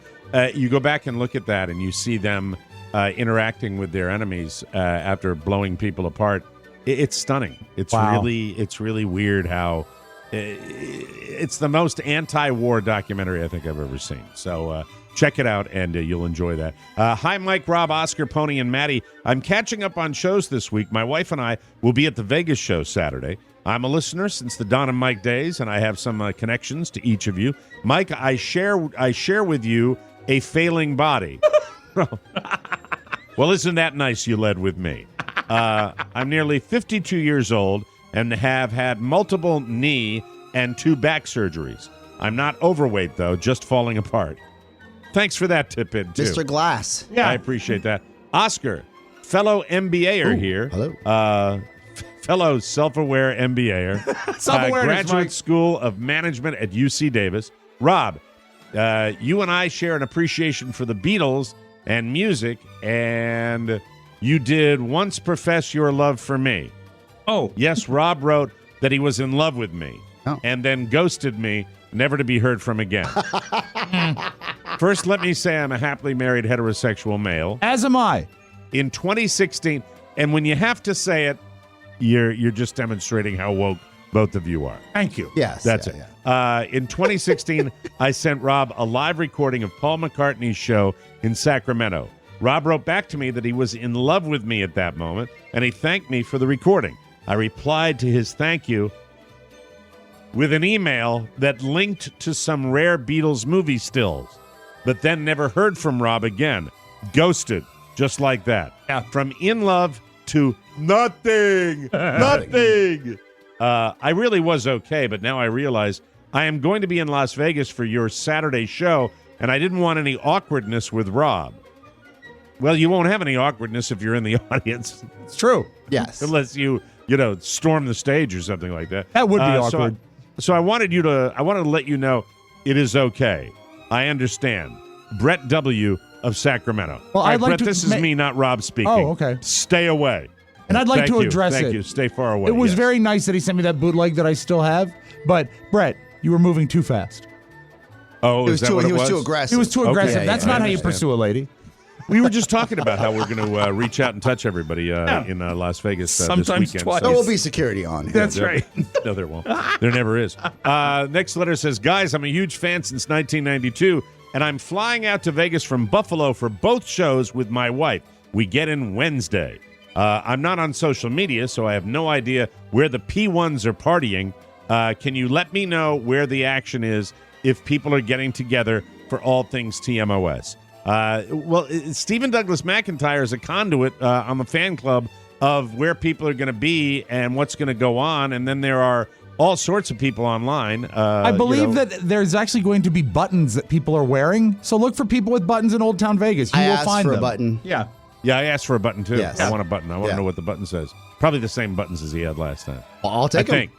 you go back and look at that and you see them interacting with their enemies after blowing people apart. It's stunning. It's really weird how it's the most anti-war documentary I think I've ever seen. So check it out, and you'll enjoy that. Hi, Mike, Rob, Oscar, Pony, and Maddie. I'm catching up on shows this week. My wife and I will be at the Vegas show Saturday. I'm a listener since the Don and Mike days, and I have some connections to each of you. Mike, I share with you a failing body. Well, isn't that nice you led with me? I'm nearly 52 years old and have had multiple knee and 2 back surgeries. I'm not overweight, though, just falling apart. Thanks for that tip in, too. Mr. Glass. Yeah. I appreciate that. Oscar, fellow MBAer here. Hello. Fellow self-aware MBAer. Self-awareness, Graduate Mike. School of Management at UC Davis. Rob, you and I share an appreciation for the Beatles and music, and you did once profess your love for me. Oh. Yes, Rob wrote that he was in love with me and then ghosted me, never to be heard from again. First, let me say I'm a happily married heterosexual male. As am I. In 2016, and when you have to say it, you're just demonstrating how woke both of you are. Thank you. Yes. That's it. In 2016, I sent Rob a live recording of Paul McCartney's show in Sacramento. Rob wrote back to me that he was in love with me at that moment, and he thanked me for the recording. I replied to his thank you with an email that linked to some rare Beatles movie stills, but then never heard from Rob again. Ghosted, just like that. Yeah. From in love to nothing. Nothing. I really was okay, but now I realize I am going to be in Las Vegas for your Saturday show, and I didn't want any awkwardness with Rob. Well, you won't have any awkwardness if you're in the audience. It's true. Yes. Unless you storm the stage or something like that. That would be awkward. So I wanted to let you know it is okay. I understand. Brett W. of Sacramento. Well, All right, I'd like Brett, to this is me, not Rob speaking. Oh, okay. Stay away. And I'd like to address it. Thank you. Stay far away. It was Yes. very nice that he sent me that bootleg that I still have. But, Brett, you were moving too fast. Oh, He was too aggressive. He was too Okay. aggressive. Yeah, That's yeah, not I how you understand. pursue a lady. We were just talking about how we're going to reach out and touch everybody in Las Vegas this Sometimes weekend. twice. There will be security on here. That's right. No, there won't. There never is. Next letter says, guys, I'm a huge fan since 1992, and I'm flying out to Vegas from Buffalo for both shows with my wife. We get in Wednesday. I'm not on social media, so I have no idea where the P1s are partying. Can you let me know where the action is if people are getting together for all things TMOS? Well, Stephen Douglas McIntyre is a conduit on the fan club of where people are going to be and what's going to go on, and then there are all sorts of people online. I believe that there's actually going to be buttons that people are wearing. So look for people with buttons in Old Town Vegas. You I will asked find for them. a button. Yeah. Yeah, I asked for a button, too. Yes. I want a button. I want to Yeah. know what the button says. Probably the same buttons as he had last time. Well, I'll take I think.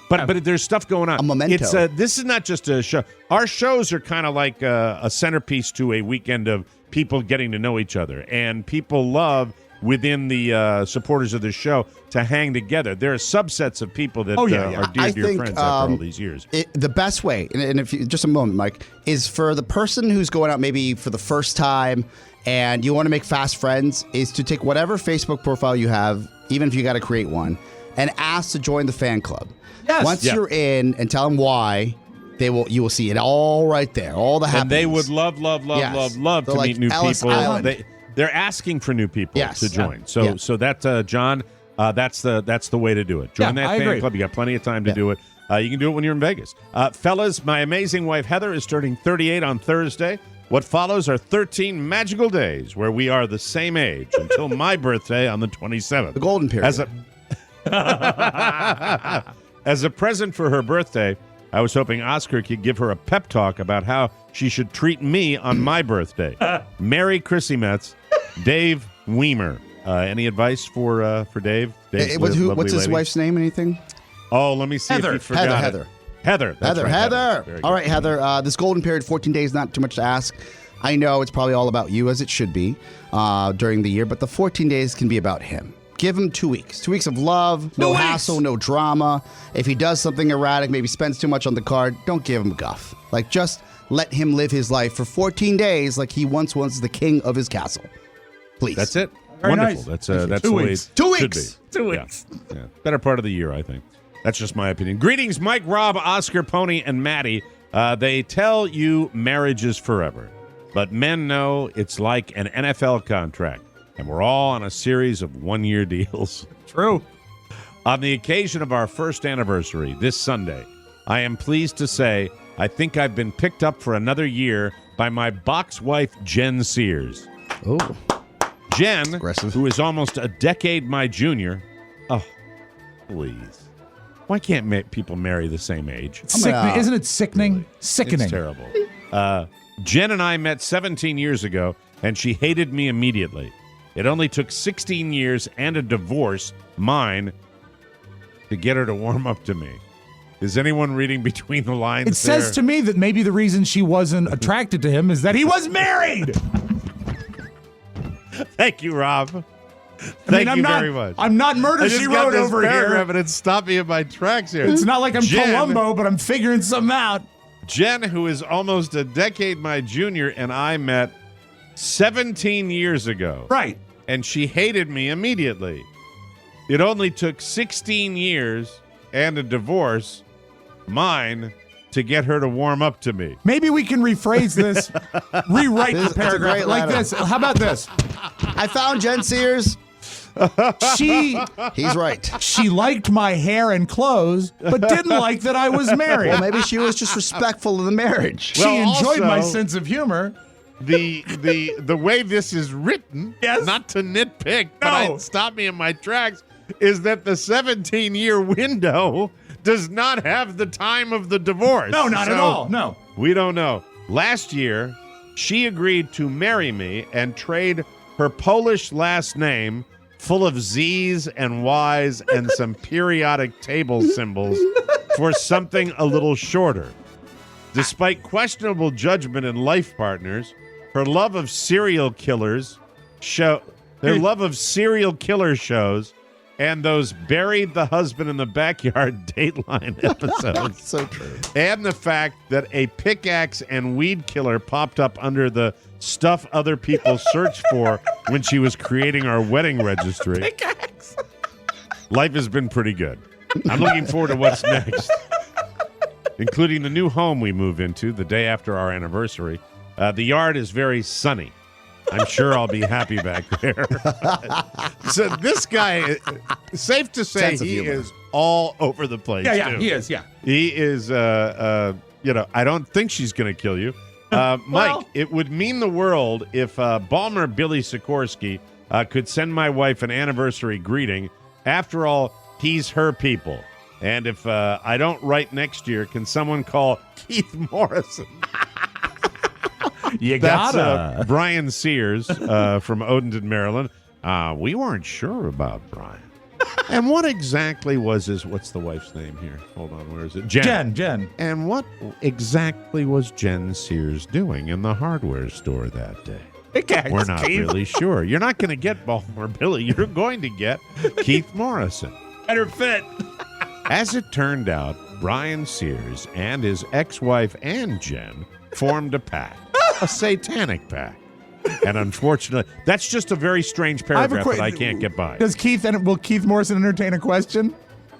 But there's stuff going on. A memento. It's this is not just a show. Our shows are kind of like a centerpiece to a weekend of people getting to know each other, and people love within the supporters of the show to hang together. There are subsets of people that are dear I to your think, friends after all these years. The best way, and if you, just a moment, Mike, is for the person who's going out maybe for the first time and you want to make fast friends, is to take whatever Facebook profile you have, even if you got to create one, and ask to join the fan club. Yes. Once Yeah. you're in, and tell them why, you will see it all right there, all the And happenings. they would love Yes. to They're like meet new Ellis people. Island. They're asking for new people Yes. to join. Yeah. So that John, that's the way to do it. Join Yeah, that I fan agree. club. You got plenty of time to do it. You can do it when you're in Vegas. Fellas, my amazing wife Heather is turning 38 on Thursday. What follows are 13 magical days where we are the same age until my birthday on the 27th. The golden period. As a present for her birthday, I was hoping Oscar could give her a pep talk about how she should treat me on my birthday. Merry Chrissy Metz, Dave Weimer. Any advice for Dave? Dave's What's lovely his lady. wife's name? Anything? Oh, let me see Heather. if you forgot Heather. it. Heather. That's right, Heather. Very All good. right, Heather. This golden period, 14 days, not too much to ask. I know it's probably all about you, as it should be during the year, but the 14 days can be about him. Give him 2 weeks. 2 weeks of love, no hassle, no drama. If he does something erratic, maybe spends too much on the card, don't give him guff. Like, just let him live his life for 14 days like he once was the king of his castle. Please. That's it. Very Wonderful. nice. That's 2 the way weeks. it 2 should weeks. be. 2 Yeah. weeks. Yeah. Better part of the year, I think. That's just my opinion. Greetings, Mike, Rob, Oscar, Pony, and Maddie. They tell you marriage is forever, but men know it's like an NFL contract, and we're all on a series of one-year deals. True. On the occasion of our first anniversary this Sunday, I am pleased to say I think I've been picked up for another year by my box wife, Jen Sears. Oh. Jen, aggressive. who is almost a decade my junior. Oh, please. Why can't people marry the same age? Sickening. Isn't it sickening? Sickening. It's terrible. Jen and I met 17 years ago, and she hated me immediately. It only took 16 years and a divorce, mine, to get her to warm up to me. Is anyone reading between the lines It says there? to me that maybe the reason she wasn't attracted to him is that he was married. Thank you, Rob. I mean, Thank you very much. I'm not Murder, I just She got Wrote this over paragraph here. and it stopped me in my tracks here. It's not like I'm Jen- Columbo, but I'm figuring something out. Jen, who is almost a decade my junior, and I met 17 years ago. Right. And she hated me immediately. It only took 16 years and a divorce, mine, to get her to warm up to me. Maybe we can rephrase this, rewrite It's the a paragraph great like letter. this. How about this? I found Jen Sears. He's right. She liked my hair and clothes, but didn't like that I was married. Well, maybe she was just respectful of the marriage. She Well, enjoyed my also- sense of humor. The way this is written, Yes. not to nitpick, but it stopped me in my tracks. is that the 17-year window does not have the time of the divorce. No, not at all. No. We don't know. Last year, she agreed to marry me and trade her Polish last name, full of Z's and Y's and some periodic table symbols, for something a little shorter. Despite questionable judgment in life partners, her love of serial killers shows, and those buried the husband in the backyard Dateline episodes. So true. And the fact that a pickaxe and weed killer popped up under the stuff other people searched for when she was creating our wedding registry. Pickaxe. Life has been pretty good. I'm looking forward to what's next, including the new home we move into the day after our anniversary. The yard is very sunny. I'm sure I'll be happy back there. So this guy, safe to say, he is all over the place. Yeah, too. he is. Yeah, he is. I don't think she's going to kill you, Mike. It would mean the world if Balmer Billy Sikorsky could send my wife an anniversary greeting. After all, he's her people. And if I don't write next year, can someone call Keith Morrison? You That's gotta. Brian Sears from Odenton, Maryland. We weren't sure about Brian. And what exactly was what's the wife's name here? Hold on, where is it? Jen. And what exactly was Jen Sears doing in the hardware store that day? We're not really sure. You're not going to get Baltimore Billy. You're going to get Keith Morrison. Better fit. As it turned out, Brian Sears and his ex-wife and Jen formed a pact, a satanic pact. And unfortunately, that's just a very strange paragraph that I can't get by. Will Keith Morrison entertain a question?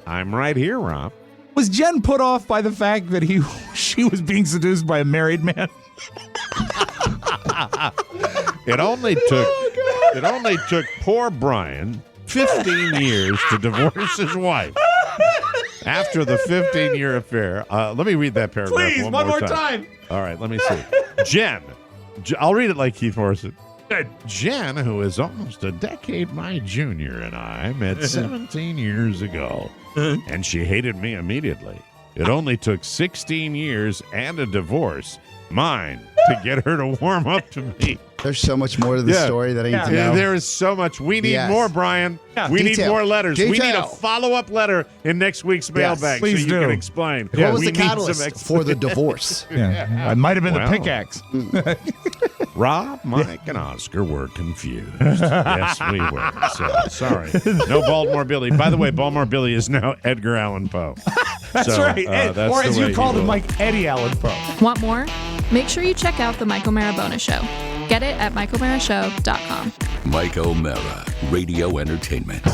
I'm right here, Rob. Was Jen put off by the fact that she was being seduced by a married man? It only took poor Brian 15 years to divorce his wife. After the 15-year affair, let me read that paragraph Please, one more time. All right, let me see. Jen, I'll read it like Keith Morrison. Jen, who is almost a decade my junior, and I met 17 years ago, and she hated me immediately. It only took 16 years and a divorce, mine, to get her to warm up to me. There's so much more to the story that I need to know. There is so much. We need more, Brian. Yeah. We Detail. need more letters. We need a Detail. follow-up letter in next week's mailbag Please so you can explain. What was We the need some catalyst for the divorce? It might have been the pickaxe. Rob, Mike, and Oscar were confused. Yes, we were. So, sorry. No Baltimore Billy. By the way, Baltimore Billy is now Edgar Allan Poe. That's right. That's or the as way you he called him, will. Mike Eddie Allan Poe. Want more? Make sure you check out the Mike O'Mara Bonus Show. Get it at MikeO'MaraShow.com. Mike O'Mara, Radio Entertainment.